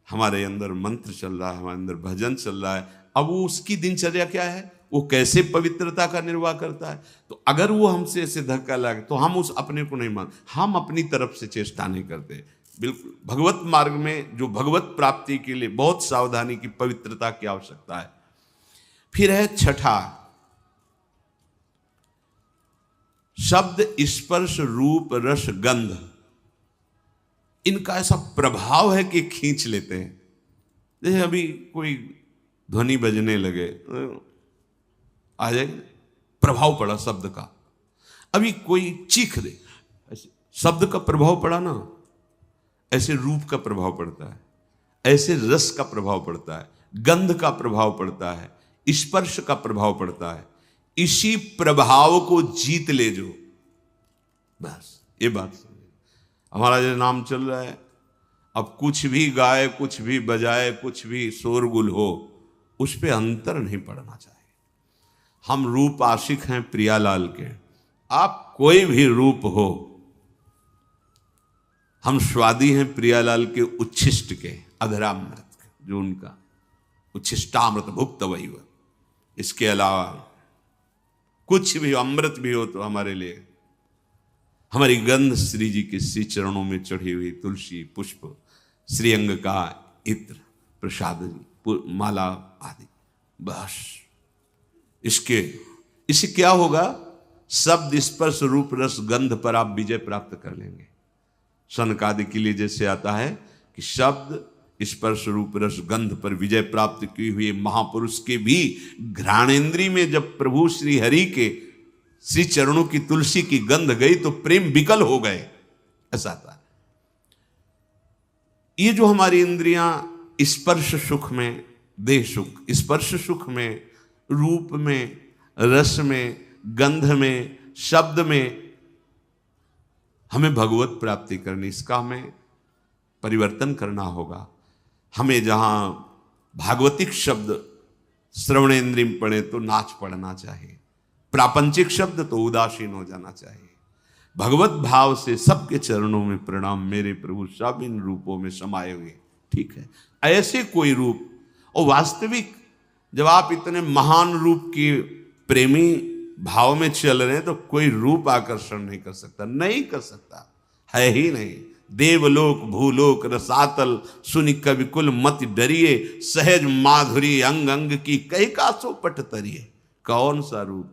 हमारे अंदर मंत्र चल रहा है, हमारे अंदर भजन चल रहा है, अब वो उसकी दिनचर्या क्या है, वो कैसे पवित्रता का निर्वाह करता है। तो अगर वो हमसे ऐसे धक्का लगे तो हम उस अपने को नहीं मान, हम अपनी तरफ से चेष्टा नहीं करते। बिल्कुल भगवत मार्ग में जो भगवत प्राप्ति के लिए बहुत सावधानी की, पवित्रता की आवश्यकता है। फिर है छठा, शब्द, स्पर्श, रूप, रस, गंध, इनका ऐसा प्रभाव है कि खींच लेते हैं। जैसे अभी कोई ध्वनि बजने लगे, आ जाएगा, प्रभाव पड़ा शब्द का। अभी कोई चीख दे, ऐसे शब्द का प्रभाव पड़ा ना, ऐसे रूप का प्रभाव पड़ता है, ऐसे रस का प्रभाव पड़ता है, गंध का प्रभाव पड़ता है, स्पर्श का प्रभाव पड़ता है। इसी प्रभाव को जीत ले जो, बस ये बात। हमारा जो नाम चल रहा है, अब कुछ भी गाए, कुछ भी बजाए, कुछ भी शोरगुल हो, उस पे अंतर नहीं पड़ना चाहिए। हम रूप आशिक हैं प्रियालाल के, आप कोई भी रूप हो, हम स्वादी हैं प्रियालाल के उच्छिष्ट के, अधरामृत के, जो उनका उच्छिष्टामृत भुक्त वही हुआ। इसके अलावा कुछ भी अमृत भी हो तो हमारे लिए, हमारी गंध श्री जी के श्री चरणों में चढ़ी हुई तुलसी, पुष्प, श्रीअंग का इत्र, प्रसाद, माला आदि, बस। इससे क्या होगा, शब्द, स्पर्श, रूप, रस, गंध पर आप विजय प्राप्त कर लेंगे। सनकादि के लिए जैसे आता है कि शब्द, स्पर्श रूप रस गंध पर विजय प्राप्त की हुई महापुरुष के भी घ्राणेन्द्री में जब प्रभु श्री हरि के श्री चरणों की तुलसी की गंध गई तो प्रेम विकल हो गए, ऐसा था। ये जो हमारी इंद्रियां स्पर्श सुख में, देह सुख, स्पर्श सुख में, रूप में, रस में, गंध में, शब्द में हमें भगवत प्राप्ति करनी, इसका हमें परिवर्तन करना होगा। हमें जहां भागवतिक शब्द श्रवणेन्द्रिय में पड़े तो नाच पड़ना चाहिए, प्रापंचिक शब्द तो उदासीन हो जाना चाहिए। भगवत भाव से सबके चरणों में प्रणाम, मेरे प्रभु सब इन रूपों में समाये हुए, ठीक है। ऐसे कोई रूप, और वास्तविक जब आप इतने महान रूप की प्रेमी भाव में चल रहे हैं तो कोई रूप आकर्षण नहीं कर सकता, नहीं कर सकता, है ही नहीं। देवलोक भूलोक रसातल सुनि कवि कुल मत डरिए, सहज माधुरी अंग अंग की कही का सो पट तरिए। कौन सा रूप?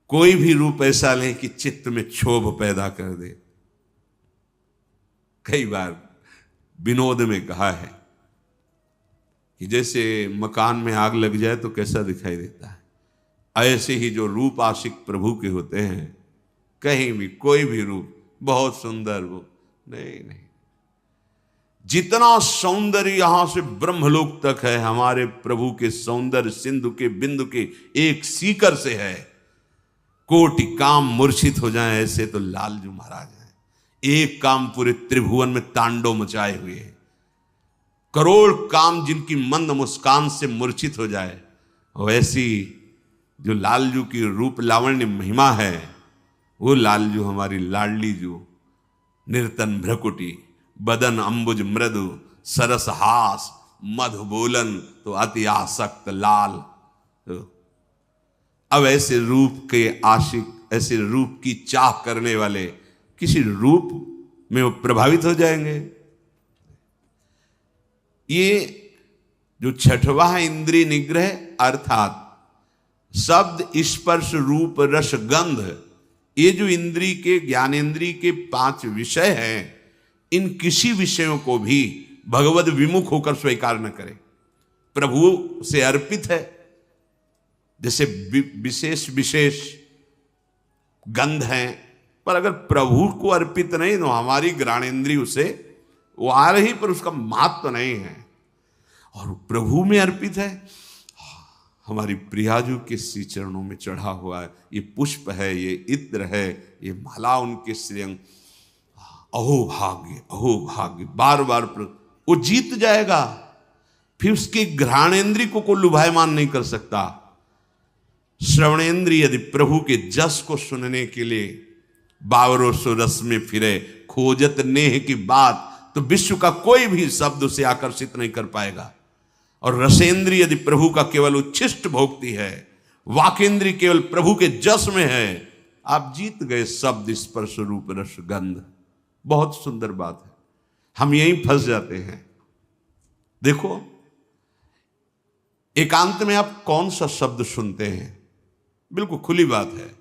कोई भी रूप ऐसा नहीं कि चित्त में क्षोभ पैदा कर दे। कई बार विनोद में कहा है कि जैसे मकान में आग लग जाए तो कैसा दिखाई देता है, ऐसे ही जो रूप आशिक प्रभु के होते हैं, कहीं भी कोई भी रूप बहुत सुंदर वो नहीं। जितना सौंदर्य यहां से ब्रह्मलोक तक है, हमारे प्रभु के सौंदर्य सिंधु के बिंदु के एक सीकर से है। कोटि काम मूर्छित हो जाए ऐसे तो लालजू महाराज हैं। एक काम पूरे त्रिभुवन में तांडव मचाए हुए है। करोड़ काम जिनकी मंद मुस्कान से मूर्छित हो जाए, वैसी जो लालजू की रूप लावण्य महिमा है, वो लालजू हमारी लाडली जू, निर्तन भ्रकुटी, बदन अंबुज मृदु, सरस हास, मधु बोलन तो अति आसक्त लाल। अब ऐसे रूप के आशिक, ऐसे रूप की चाह करने वाले किसी रूप में वो प्रभावित हो जाएंगे। ये जो छठवां है इंद्रिय निग्रह, अर्थात शब्द स्पर्श रूप रस गंध, ये जो इंद्रिय के ज्ञानेन्द्रिय के 5 विषय हैं, इन किसी विषयों को भी भगवद विमुख होकर स्वीकार न करें। प्रभु से अर्पित है, जैसे विशेष विशेष गंध हैं, पर अगर प्रभु को अर्पित नहीं तो हमारी घ्राणेन्द्रिय उसे वो आ रही पर उसका महत्व नहीं है। और प्रभु में अर्पित है, हमारी प्रियाजू के श्री चरणों में चढ़ा हुआ है, ये पुष्प है, ये इत्र है, ये माला उनके श्रीअंग, अहो भाग्य, बार बार वो जीत जाएगा। फिर उसके घ्राणेन्द्रिय को लुभायमान नहीं कर सकता। श्रवणेन्द्रिय यदि प्रभु के जस को सुनने के लिए बावरों सो रस में फिरे, खोजत नेह की बात, तो विश्व का कोई भी शब्द उसे आकर्षित नहीं कर पाएगा। और रसेंद्रिय यदि प्रभु का केवल उच्छिष्ट भोगती है, वाकेंद्रिय केवल प्रभु के जस में है, आप जीत गए शब्द स्पर्श रूप रस गंध। बहुत सुंदर बात है, हम यहीं फंस जाते हैं। देखो, एकांत में आप कौन सा शब्द सुनते हैं? बिल्कुल खुली बात है,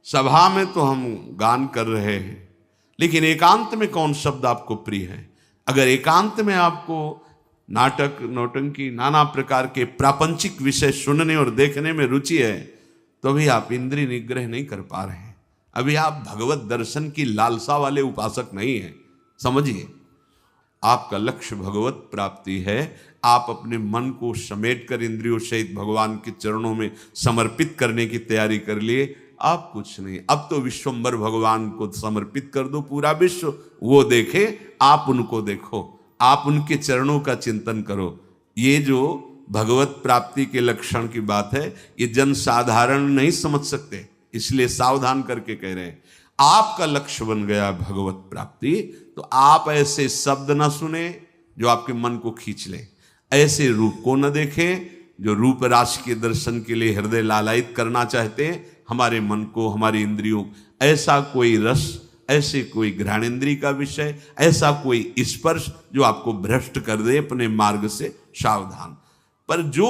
सभा में तो हम गान कर रहे हैं, लेकिन एकांत में कौन शब्द आपको प्रिय है? अगर एकांत में आपको नाटक, नौटंकी, नाना प्रकार के प्रापंचिक विषय सुनने और देखने में रुचि है, तो अभी आप इंद्रिय निग्रह नहीं कर पा रहे हैं। अभी आप भगवत दर्शन की लालसा वाले उपासक नहीं हैं। समझिए, आपका लक्ष्य भगवत प्राप्ति है। आप अपने मन को समेटकर इंद्रियों सहित भगवान के चरणों में समर्पित करने की तैयारी कर लिए। आप कुछ नहीं, अब तो विश्वम्बर भगवान को समर्पित कर दो। पूरा विश्व वो देखे, आप उनको देखो, आप उनके चरणों का चिंतन करो। ये जो भगवत प्राप्ति के लक्षण की बात है, ये जन साधारण नहीं समझ सकते, इसलिए सावधान करके कह रहे हैं। आपका लक्ष्य बन गया भगवत प्राप्ति, तो आप ऐसे शब्द ना सुने जो आपके मन को खींच ले, ऐसे रूप को न देखें जो रूप राशि के दर्शन के लिए हृदय लालायित करना चाहते हैं हमारे मन को, हमारी इंद्रियों। ऐसा कोई रस, ऐसे कोई घ्राणेन्द्रिय का विषय, ऐसा कोई स्पर्श जो आपको भ्रष्ट कर दे अपने मार्ग से, सावधान। पर जो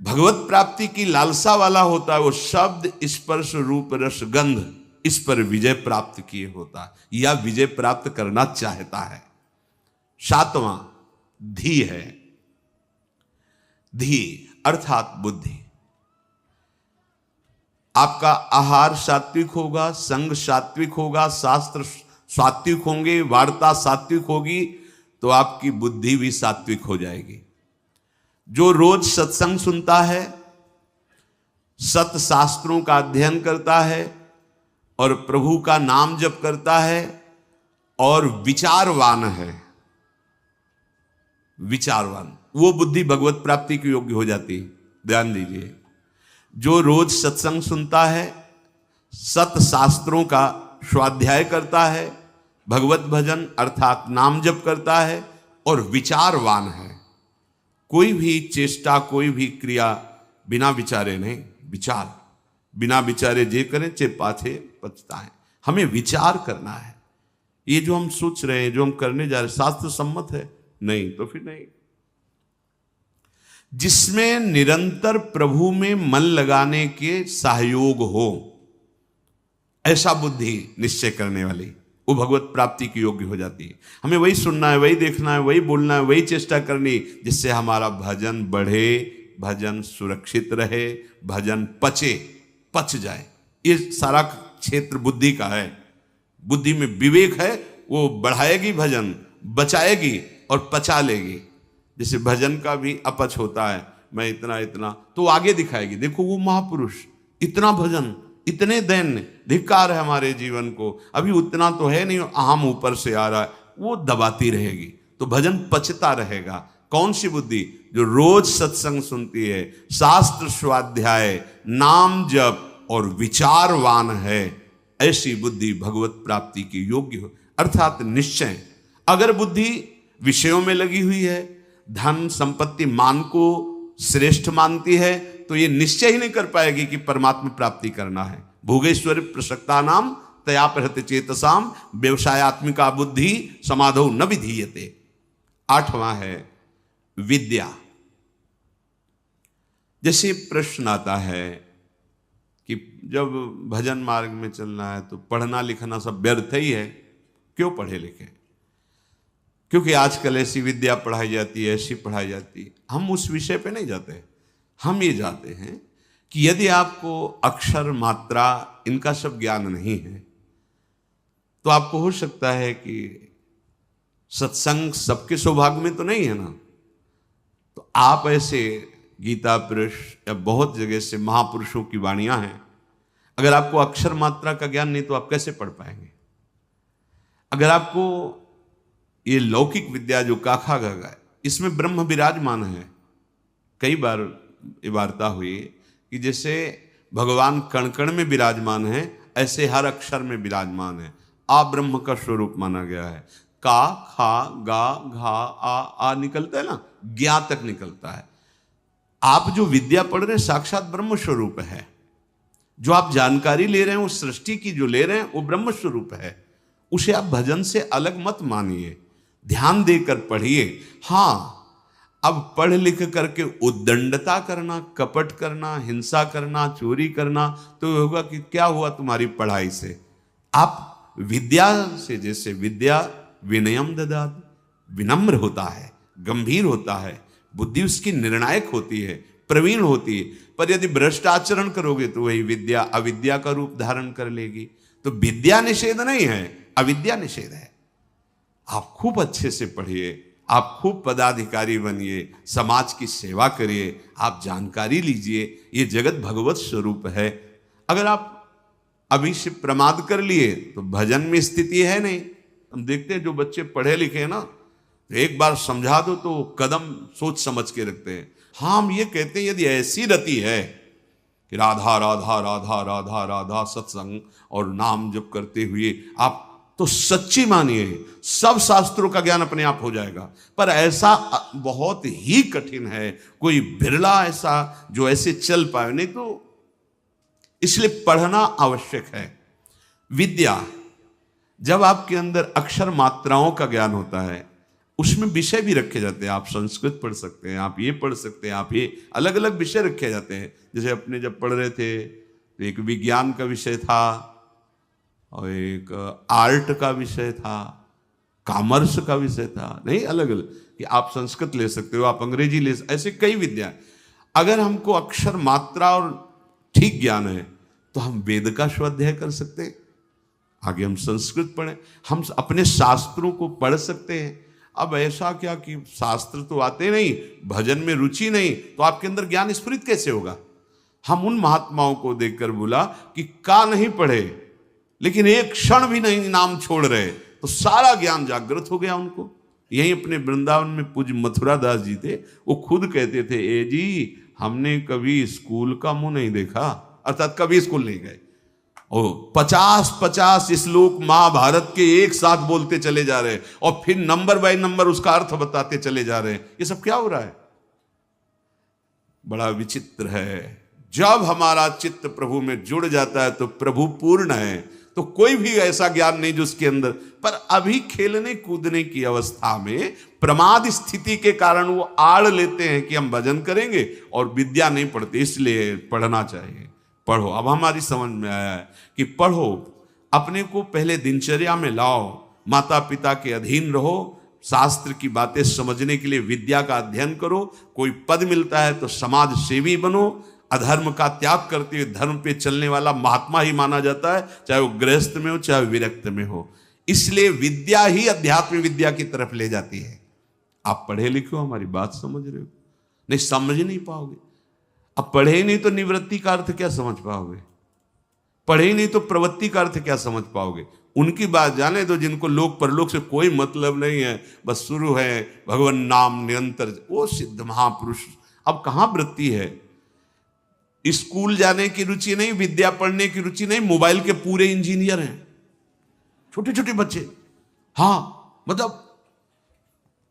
भगवत प्राप्ति की लालसा वाला होता है, वो शब्द स्पर्श रूप रस गंध, इस पर विजय प्राप्त किए होता है या विजय प्राप्त करना चाहता है। सातवां धी है। धी अर्थात बुद्धि। आपका आहार सात्विक होगा, संग सात्विक होगा, शास्त्र सात्विक होंगे, वार्ता सात्विक होगी, तो आपकी बुद्धि भी सात्विक हो जाएगी। जो रोज सत्संग सुनता है, सत शास्त्रों का अध्ययन करता है और प्रभु का नाम जप करता है और विचारवान है, विचारवान, वो बुद्धि भगवत प्राप्ति की योग्य हो जाती है। ध्यान दीजिए, जो रोज सत्संग सुनता है, सत शास्त्रों का स्वाध्याय करता है, भगवत भजन अर्थात नाम जप करता है और विचारवान है, कोई भी चेष्टा, कोई भी क्रिया बिना विचारे नहीं, विचार बिना विचारे जे करें चे पाछे पछताएं। हमें विचार करना है। ये जो हम सोच रहे हैं, जो हम करने जा रहे हैं, शास्त्र सम्मत है? नहीं, तो फिर नहीं। जिसमें निरंतर प्रभु में मन लगाने के सहयोग हो, ऐसा बुद्धि निश्चय करने वाली, वो भगवत प्राप्ति की योग्य हो जाती है। हमें वही सुनना है, वही देखना है, वही बोलना है, वही चेष्टा करनी, जिससे हमारा भजन बढ़े, भजन सुरक्षित रहे, भजन पच जाए। ये सारा क्षेत्र बुद्धि का है। बुद्धि में विवेक है, वो बढ़ाएगी भजन, बचाएगी और पचा लेगी। जैसे भजन का भी अपच होता है, मैं इतना इतना, तो आगे दिखाएगी, देखो वो महापुरुष, इतना भजन, इतने दैन्य, धिक्कार है हमारे जीवन को, अभी उतना तो है नहीं, अहम ऊपर से आ रहा है, वो दबाती रहेगी, तो भजन पचता रहेगा। कौन सी बुद्धि? जो रोज सत्संग सुनती है, शास्त्र स्वाध्याय, नाम जप और विचारवान है, ऐसी बुद्धि भगवत प्राप्ति की योग्य हो, अर्थात निश्चय। अगर बुद्धि विषयों में लगी हुई है, धन संपत्ति मान को श्रेष्ठ मानती है, तो ये निश्चय ही नहीं कर पाएगी कि परमात्मा प्राप्ति करना है। भोगेश्वर प्रसक्ता नाम तया प्रहत चेतसाम व्यवसायत्मिका बुद्धि समाधौ न विधीयते। आठवां है विद्या। जैसे प्रश्न आता है कि जब भजन मार्ग में चलना है तो पढ़ना लिखना सब व्यर्थ ही है, क्यों पढ़े लिखे? क्योंकि आजकल ऐसी विद्या पढ़ाई जाती है, ऐसी पढ़ाई जाती है। हम उस विषय पे नहीं जाते, हम ये जाते हैं कि यदि आपको अक्षर मात्रा इनका सब ज्ञान नहीं है, तो आपको हो सकता है कि सत्संग सबके सौभाग्य में तो नहीं है ना, तो आप ऐसे गीता पुरुष या बहुत जगह से महापुरुषों की वाणियां हैं, अगर आपको अक्षर मात्रा का ज्ञान नहीं तो आप कैसे पढ़ पाएंगे? अगर आपको ये लौकिक विद्या जो काखा गगा है, इसमें ब्रह्म विराजमान है। कई बार ये वार्ता हुई कि जैसे भगवान कण कण में विराजमान है, ऐसे हर अक्षर में विराजमान है। आ ब्रह्म का स्वरूप माना गया है। का, खा, गा, घा, आ निकलता है ना, ज्ञा तक निकलता है। आप जो विद्या पढ़ रहे हैं साक्षात ब्रह्म स्वरूप है। जो आप जानकारी ले रहे हैं, उस सृष्टि की जो ले रहे हैं, वो ब्रह्म स्वरूप है। उसे आप भजन से अलग मत मानिए, ध्यान देकर पढ़िए। हाँ, अब पढ़ लिख करके उद्दंडता करना, कपट करना, हिंसा करना, चोरी करना, तो होगा कि क्या हुआ तुम्हारी पढ़ाई से? आप विद्या से, जैसे विद्या विनयम ददाति, विनम्र होता है, गंभीर होता है, बुद्धि उसकी निर्णायक होती है, प्रवीण होती है। पर यदि भ्रष्ट आचरण करोगे तो वही विद्या अविद्या का रूप धारण कर लेगी। तो विद्या निषेध नहीं है, अविद्या निषेध है। आप खूब अच्छे से पढ़िए, आप खूब पदाधिकारी बनिए, समाज की सेवा करिए, आप जानकारी लीजिए। ये जगत भगवत स्वरूप है। अगर आप अभी से प्रमाद कर लिए तो भजन में स्थिति है नहीं। हम देखते हैं जो बच्चे पढ़े लिखे हैं ना, तो एक बार समझा दो तो कदम सोच समझ के रखते हैं। हाँ, हम ये कहते हैं यदि ऐसी रति है कि राधा राधा राधा राधा राधा सत्संग और नाम जप करते हुए आप तो सच्ची मानिए सब शास्त्रों का ज्ञान अपने आप हो जाएगा। पर ऐसा बहुत ही कठिन है, कोई बिरला ऐसा जो ऐसे चल पाए, नहीं तो इसलिए पढ़ना आवश्यक है। विद्या, जब आपके अंदर अक्षर मात्राओं का ज्ञान होता है, उसमें विषय भी रखे जाते हैं। आप संस्कृत पढ़ सकते हैं, आप ये पढ़ सकते हैं, आप ये अलग अलग विषय रखे जाते हैं। जैसे अपने जब पढ़ रहे थे तो एक विज्ञान का विषय था और एक आर्ट का विषय था, कॉमर्स का विषय था, नहीं, अलग अलग, कि आप संस्कृत ले सकते हो, आप अंग्रेजी ले सकते, ऐसे कई विद्या। अगर हमको अक्षर मात्रा और ठीक ज्ञान है तो हम वेद का स्वाध्याय कर सकते हैं, आगे हम संस्कृत पढ़ें, हम अपने शास्त्रों को पढ़ सकते हैं। अब ऐसा क्या कि शास्त्र तो आते नहीं, भजन में रुचि नहीं, तो आपके अंदर ज्ञान स्फुरित कैसे होगा? हम उन महात्माओं को देखकर बोला कि का नहीं पढ़े लेकिन एक क्षण भी नहीं नाम छोड़ रहे, तो सारा ज्ञान जागृत हो गया उनको। यही अपने वृंदावन में पूज्य मथुरा दास जी थे, वो खुद कहते थे, ए जी हमने कभी स्कूल का मुंह नहीं देखा, अर्थात कभी स्कूल नहीं गए, और 50-50 श्लोक महाभारत के एक साथ बोलते चले जा रहे हैं और फिर नंबर बाय नंबर उसका अर्थ बताते चले जा रहे हैं। ये सब क्या हो रहा है? बड़ा विचित्र है। जब हमारा चित्त प्रभु में जुड़ जाता है तो प्रभु पूर्ण है, तो कोई भी ऐसा ज्ञान नहीं जो उसके अंदर, पर अभी खेलने कूदने की अवस्था में प्रमाद स्थिति के कारण वो आड़ लेते हैं कि हम भजन करेंगे और विद्या नहीं पढ़ते, इसलिए पढ़ना चाहिए। पढ़ो, अब हमारी समझ में आया है कि पढ़ो, अपने को पहले दिनचर्या में लाओ, माता पिता के अधीन रहो, शास्त्र की बातें समझने के लिए विद्या का अध्ययन करो, कोई पद मिलता है तो समाज सेवी बनो, अधर्म का त्याग करते हुए धर्म पे चलने वाला महात्मा ही माना जाता है, चाहे वो गृहस्थ में हो चाहे विरक्त में हो। इसलिए विद्या ही अध्यात्म विद्या की तरफ ले जाती है। आप पढ़े लिखे हो, हमारी बात समझ रहे हो? नहीं, समझ नहीं पाओगे। अब पढ़े ही नहीं तो निवृत्ति का अर्थ क्या समझ पाओगे? पढ़े ही नहीं तो प्रवृत्ति का अर्थ क्या समझ पाओगे? उनकी बात जाने दो जिनको लोक परलोक से कोई मतलब नहीं है, बस शुरू है भगवान नाम निरंतर, वो सिद्ध महापुरुष। अब कहां वृत्ति है? स्कूल जाने की रुचि नहीं, विद्या पढ़ने की रुचि नहीं, मोबाइल के पूरे इंजीनियर हैं छोटे छोटे बच्चे। हाँ, मतलब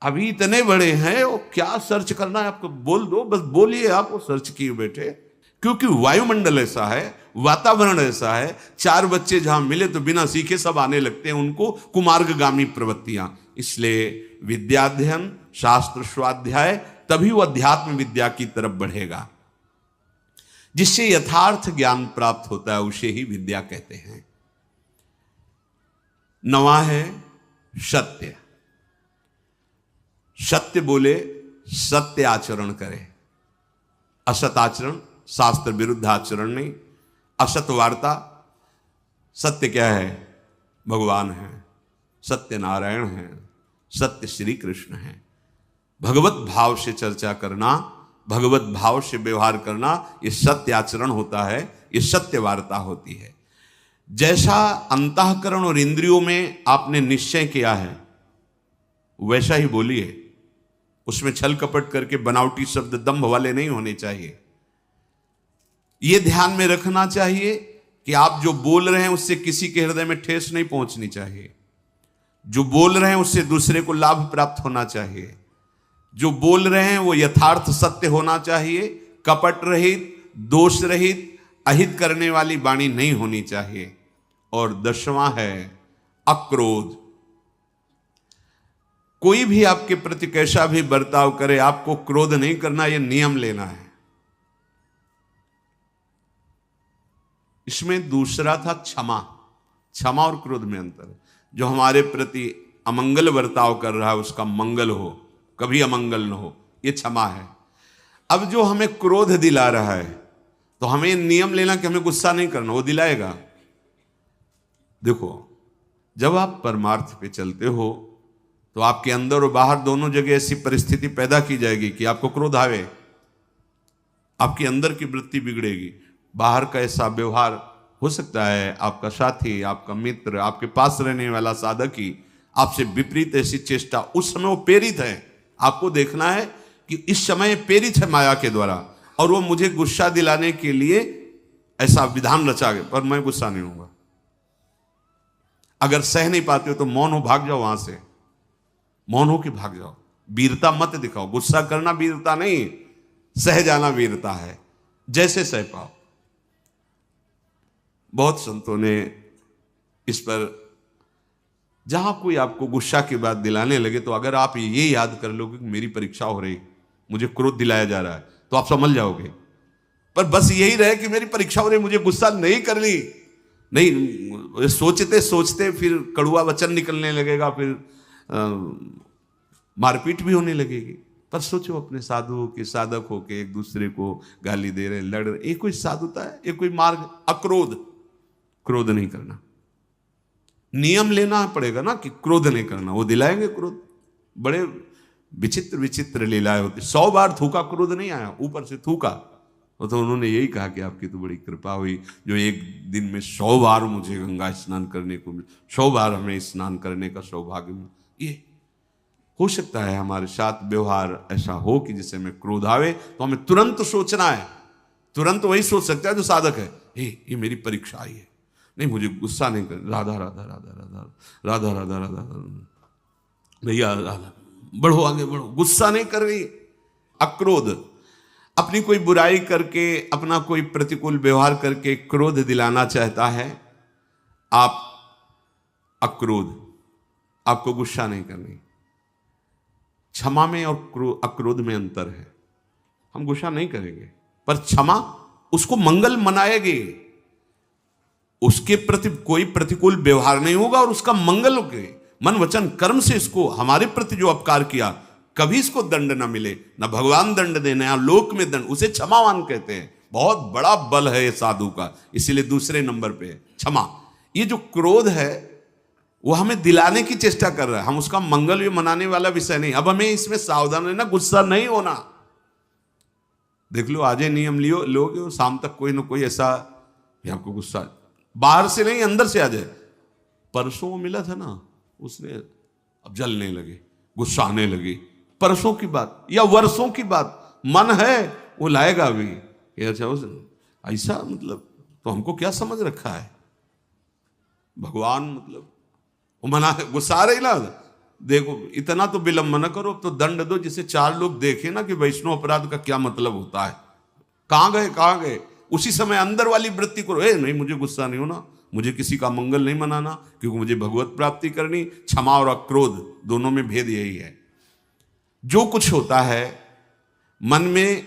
अभी इतने बड़े हैं, वो क्या सर्च करना है आपको बोल दो, बस बोलिए, आप वो सर्च किए बैठे। क्योंकि वायुमंडल ऐसा है, वातावरण ऐसा है, 4 बच्चे जहां मिले तो बिना सीखे सब आने लगते हैं, उनको कुमार्गगामी प्रवृत्तियां। इसलिए विद्याध्ययन, शास्त्र स्वाध्याय, तभी वो अध्यात्म विद्या की तरफ बढ़ेगा। जिससे यथार्थ ज्ञान प्राप्त होता है उसे ही विद्या कहते हैं। नवा है सत्य। सत्य बोले, सत्य आचरण करे, असत आचरण, शास्त्र विरुद्ध आचरण नहीं, असत वार्ता। सत्य क्या है? भगवान है, सत्य नारायण है, सत्य श्री कृष्ण है। भगवत भाव से चर्चा करना, भगवत भाव से व्यवहार करना, ये सत्य आचरण होता है, ये सत्य वार्ता होती है। जैसा अंतःकरण और इंद्रियों में आपने निश्चय किया है वैसा ही बोलिए, उसमें छल कपट करके बनावटी शब्द दंभ वाले नहीं होने चाहिए। यह ध्यान में रखना चाहिए कि आप जो बोल रहे हैं उससे किसी के हृदय में ठेस नहीं पहुंचनी चाहिए। जो बोल रहे हैं उससे दूसरे को लाभ प्राप्त होना चाहिए। जो बोल रहे हैं वो यथार्थ सत्य होना चाहिए, कपट रहित, दोष रहित, अहित करने वाली वाणी नहीं होनी चाहिए। और 10वां है अक्रोध। कोई भी आपके प्रति कैसा भी बर्ताव करे, आपको क्रोध नहीं करना, यह नियम लेना है। इसमें दूसरा था क्षमा। क्षमा और क्रोध में अंतर है। जो हमारे प्रति अमंगल बर्ताव कर रहा है उसका मंगल हो, कभी अमंगल न हो, यह क्षमा है। अब जो हमें क्रोध दिला रहा है तो हमें नियम लेना कि हमें गुस्सा नहीं करना, वो दिलाएगा। देखो, जब आप परमार्थ पे चलते हो तो आपके अंदर और बाहर दोनों जगह ऐसी परिस्थिति पैदा की जाएगी कि आपको क्रोध आवे, आपके अंदर की वृत्ति बिगड़ेगी। बाहर का ऐसा व्यवहार हो सकता है, आपका साथी, आपका मित्र, आपके पास रहने वाला साधक ही आपसे विपरीत ऐसी चेष्टा, उस समय वो प्रेरित है। आपको देखना है कि इस समय प्रेरित है माया के द्वारा और वो मुझे गुस्सा दिलाने के लिए ऐसा विधान रचा गया, पर मैं गुस्सा नहीं होऊंगा। अगर सह नहीं पाते हो तो मौन हो, भाग जाओ वहां से, मौन हो के भाग जाओ। वीरता मत दिखाओ। गुस्सा करना वीरता नहीं, सह जाना वीरता है, जैसे सह पाओ। बहुत संतों ने इस पर, जहां कोई आपको गुस्सा की बात दिलाने लगे तो अगर आप ये याद कर लोगे कि मेरी परीक्षा हो रही, मुझे क्रोध दिलाया जा रहा है, तो आप समझ जाओगे। पर बस यही रहे कि मेरी परीक्षा हो रही, मुझे गुस्सा नहीं करनी, नहीं, सोचते सोचते फिर कड़ुआ वचन निकलने लगेगा, फिर मारपीट भी होने लगेगी। पर सोचो अपने साधुओं के साधक होके एक दूसरे को गाली दे रहे, लड़ रहे, ये कोई साधुता है? ये कोई मार्ग? अक्रोध, क्रोध नहीं करना। नियम लेना पड़ेगा ना कि क्रोध नहीं करना, वो दिलाएंगे क्रोध। बड़े विचित्र विचित्र लीलाएं होती। 100 बार थूका, क्रोध नहीं आया, ऊपर से थूका। तो उन्होंने यही कहा कि आपकी तो बड़ी कृपा हुई जो एक दिन में 100 बार मुझे गंगा स्नान करने को मिला, 100 बार हमें स्नान करने का सौभाग्य मिला। ये हो सकता है हमारे साथ व्यवहार ऐसा हो कि जिससे हमें क्रोध आवे, तो हमें तुरंत सोचना है। तुरंत वही सोच सकता है जो साधक है, ये मेरी परीक्षा आई है, नहीं मुझे गुस्सा नहीं कर, राधा राधा राधा राधा राधा राधा राधा, भैया राधा, बढ़ो आगे बढ़ो, गुस्सा नहीं कर रही। अक्रोध, अपनी कोई बुराई करके, अपना कोई प्रतिकूल व्यवहार करके क्रोध दिलाना चाहता है। आप अक्रोध, आपको गुस्सा नहीं करनी। क्षमा में और अक्रोध में अंतर है। हम गुस्सा नहीं करेंगे, पर क्षमा उसको मंगल मनाएगी, उसके प्रति कोई प्रतिकूल व्यवहार नहीं होगा और उसका मंगल होगा। मन वचन कर्म से इसको, हमारे प्रति जो अपकार किया, कभी इसको दंड ना मिले, ना भगवान दंड देना या लोक में दंड, उसे क्षमावान कहते हैं। बहुत बड़ा बल है ये साधु का, इसीलिए दूसरे नंबर पे है क्षमा। ये जो क्रोध है वो हमें दिलाने की चेष्टा कर रहा है, हम उसका मंगल भी मनाने वाला विषय नहीं। अब हमें इसमें सावधान रहना, गुस्सा नहीं होना। देख लो, आज नियम लियो लोगे, शाम तक कोई ना कोई ऐसा आपको गुस्सा बाहर से नहीं अंदर से आ जाए। परसों मिला था ना, उसने अब जलने लगे, गुस्सा आने लगी। परसों की बात या वर्षों की बात, मन है वो लाएगा अभी। अच्छा ऐसा मतलब, तो हमको क्या समझ रखा है? भगवान मतलब वो मना, गुस्सा आ रही ना, देखो इतना तो विलंब न करो, तो दंड दो जिसे 4 लोग देखे ना कि वैष्णव अपराध का क्या मतलब होता है। कहां गए? उसी समय अंदर वाली वृत्ति करो, नहीं मुझे गुस्सा नहीं होना, मुझे किसी का मंगल नहीं मनाना, क्योंकि मुझे भगवत प्राप्ति करनी। क्षमा और अक्रोध दोनों में भेद यही है। जो कुछ होता है मन में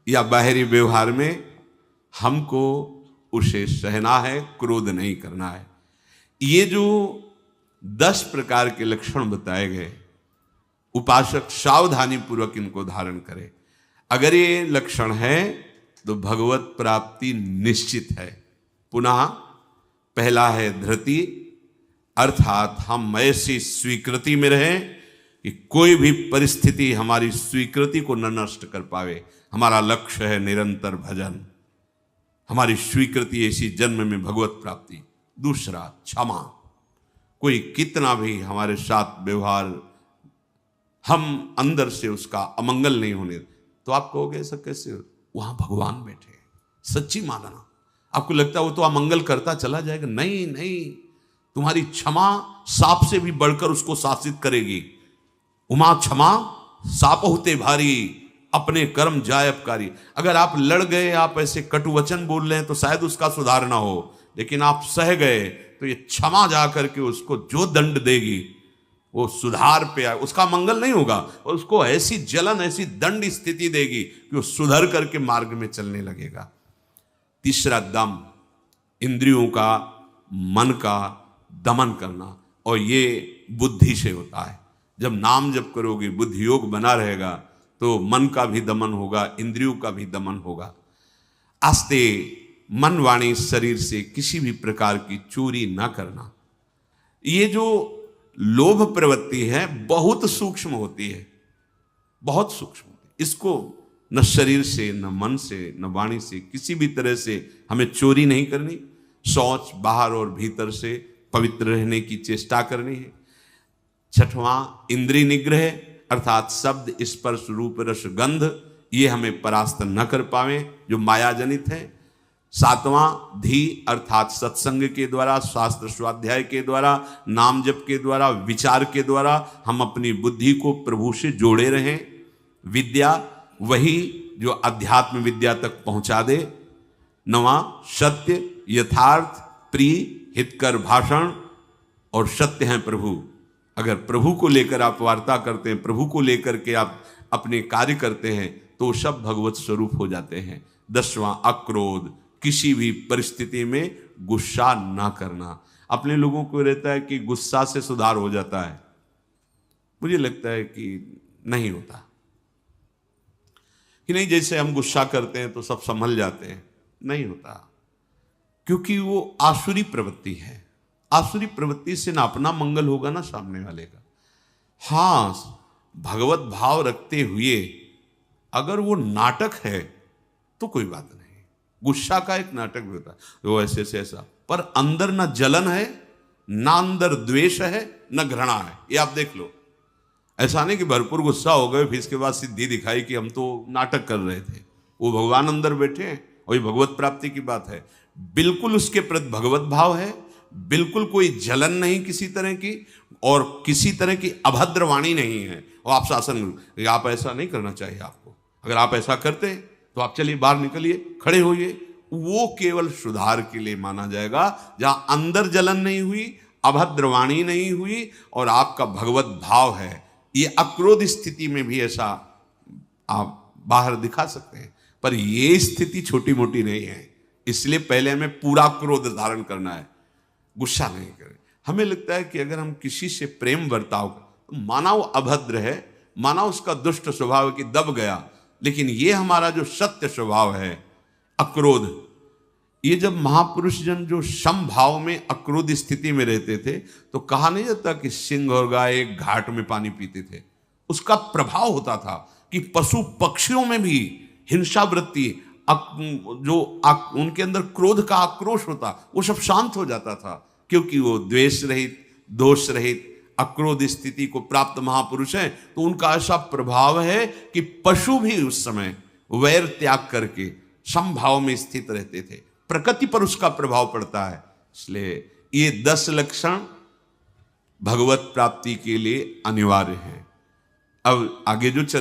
या बाहरी व्यवहार में, हमको उसे सहना है, क्रोध नहीं करना है। ये जो 10 प्रकार के लक्षण बताए गए, उपासक सावधानी पूर्वक इनको धारण करे। अगर ये लक्षण है तो भगवत प्राप्ति निश्चित है। पुनः पहला है धृति, अर्थात हम ऐसी स्वीकृति में रहें कि कोई भी परिस्थिति हमारी स्वीकृति को न नष्ट कर पावे। हमारा लक्ष्य है निरंतर भजन, हमारी स्वीकृति ऐसी जन्म में भगवत प्राप्ति। दूसरा क्षमा, कोई कितना भी हमारे साथ व्यवहार, हम अंदर से उसका अमंगल नहीं होने, तो आप कहोगे ऐसा कैसे? वहां भगवान बैठे, सच्ची मानना। आपको लगता है वो तो अमंगल करता चला जाएगा, नहीं, तुम्हारी क्षमा सांप से भी बढ़कर उसको शासित करेगी। उमा क्षमा सांप होते भारी, अपने कर्म जाय अपकारी। अगर आप लड़ गए, आप ऐसे कटु वचन बोल रहे हैं, तो शायद उसका सुधार ना हो, लेकिन आप सह गए तो ये क्षमा जा करके उसको जो दंड देगी वो सुधार पे आए, उसका मंगल नहीं होगा, और उसको ऐसी जलन, ऐसी दंड स्थिति देगी कि वो सुधर करके मार्ग में चलने लगेगा। तीसरा दम, इंद्रियों का, मन का दमन करना, और ये बुद्धि से होता है। जब नाम जप करोगे, बुद्धि योग बना रहेगा, तो मन का भी दमन होगा, इंद्रियों का भी दमन होगा। आस्ते मन वाणी शरीर से किसी भी प्रकार की चोरी ना करना। ये जो लोभ प्रवृत्ति है बहुत सूक्ष्म होती है, बहुत सूक्ष्म होती है। इसको न शरीर से, न मन से, न वाणी से, किसी भी तरह से हमें चोरी नहीं करनी। शौच बाहर और भीतर से पवित्र रहने की चेष्टा करनी है। छठवां इंद्रिय निग्रह, अर्थात शब्द, स्पर्श, रूप, रस, गंध, ये हमें परास्त न कर पावे जो माया जनित है। सातवां धी, अर्थात सत्संग के द्वारा, शास्त्र स्वाध्याय के द्वारा, नाम जप के द्वारा, विचार के द्वारा हम अपनी बुद्धि को प्रभु से जोड़े रहें। विद्या, वही जो अध्यात्म विद्या तक पहुंचा दे। नवा सत्य, यथार्थ, प्रिय, हितकर भाषण, और सत्य हैं प्रभु। अगर प्रभु को लेकर आप वार्ता करते हैं, प्रभु को लेकर के आप अपने कार्य करते हैं, तो सब भगवत स्वरूप हो जाते हैं। 10वां अक्रोध, किसी भी परिस्थिति में गुस्सा ना करना। अपने लोगों को रहता है कि गुस्सा से सुधार हो जाता है, मुझे लगता है कि नहीं होता। कि नहीं जैसे हम गुस्सा करते हैं तो सब संभल जाते हैं, नहीं होता, क्योंकि वो आसुरी प्रवृत्ति है। आसुरी प्रवृत्ति से ना अपना मंगल होगा ना सामने वाले का। हाँ, भगवत भाव रखते हुए अगर वो नाटक है तो कोई बात नहीं। गुस्सा का एक नाटक भी होता है, वो ऐसे से ऐसा, पर अंदर ना जलन है, ना अंदर द्वेष है, न घृणा है। ये आप देख लो। ऐसा नहीं कि भरपूर गुस्सा हो गए फिर इसके बाद सिद्धि दिखाई कि हम तो नाटक कर रहे थे। वो भगवान अंदर बैठे हैं, वही भगवत प्राप्ति की बात है। बिल्कुल उसके प्रति भगवत भाव है, बिल्कुल कोई जलन नहीं किसी तरह की, और किसी तरह की अभद्र वाणी नहीं है। और आप शासन, आप ऐसा नहीं करना चाहिए आपको, अगर आप ऐसा करते तो आप चलिए बाहर निकलिए, खड़े होइए, वो केवल सुधार के लिए माना जाएगा। जहां अंदर जलन नहीं हुई, अभद्र वाणी नहीं हुई और आपका भगवत भाव है, ये अक्रोध स्थिति में भी ऐसा आप बाहर दिखा सकते हैं। पर ये स्थिति छोटी मोटी नहीं है, इसलिए पहले हमें पूरा क्रोध धारण करना है, गुस्सा नहीं करें। हमें लगता है कि अगर हम किसी से प्रेम बर्ताव, तो माना वो अभद्र है, माना उसका दुष्ट स्वभाव है कि दब गया, लेकिन ये हमारा जो सत्य स्वभाव है अक्रोध, ये जब महापुरुष जन जो समभाव में अक्रोध स्थिति में रहते थे तो कहा नहीं जाता कि सिंह और गाय एक घाट में पानी पीते थे। उसका प्रभाव होता था कि पशु पक्षियों में भी हिंसा वृत्ति, उनके अंदर क्रोध का आक्रोश होता, वो सब शांत हो जाता था, क्योंकि वो द्वेष रहित, दोष रहित अक्रोध स्थिति को प्राप्त महापुरुष हैं। तो उनका ऐसा प्रभाव है कि पशु भी उस समय वैर त्याग करके समभाव में स्थित रहते थे। प्रकृति पर उसका प्रभाव पड़ता है। इसलिए ये 10 लक्षण भगवत प्राप्ति के लिए अनिवार्य है। अब आगे जो चर्चा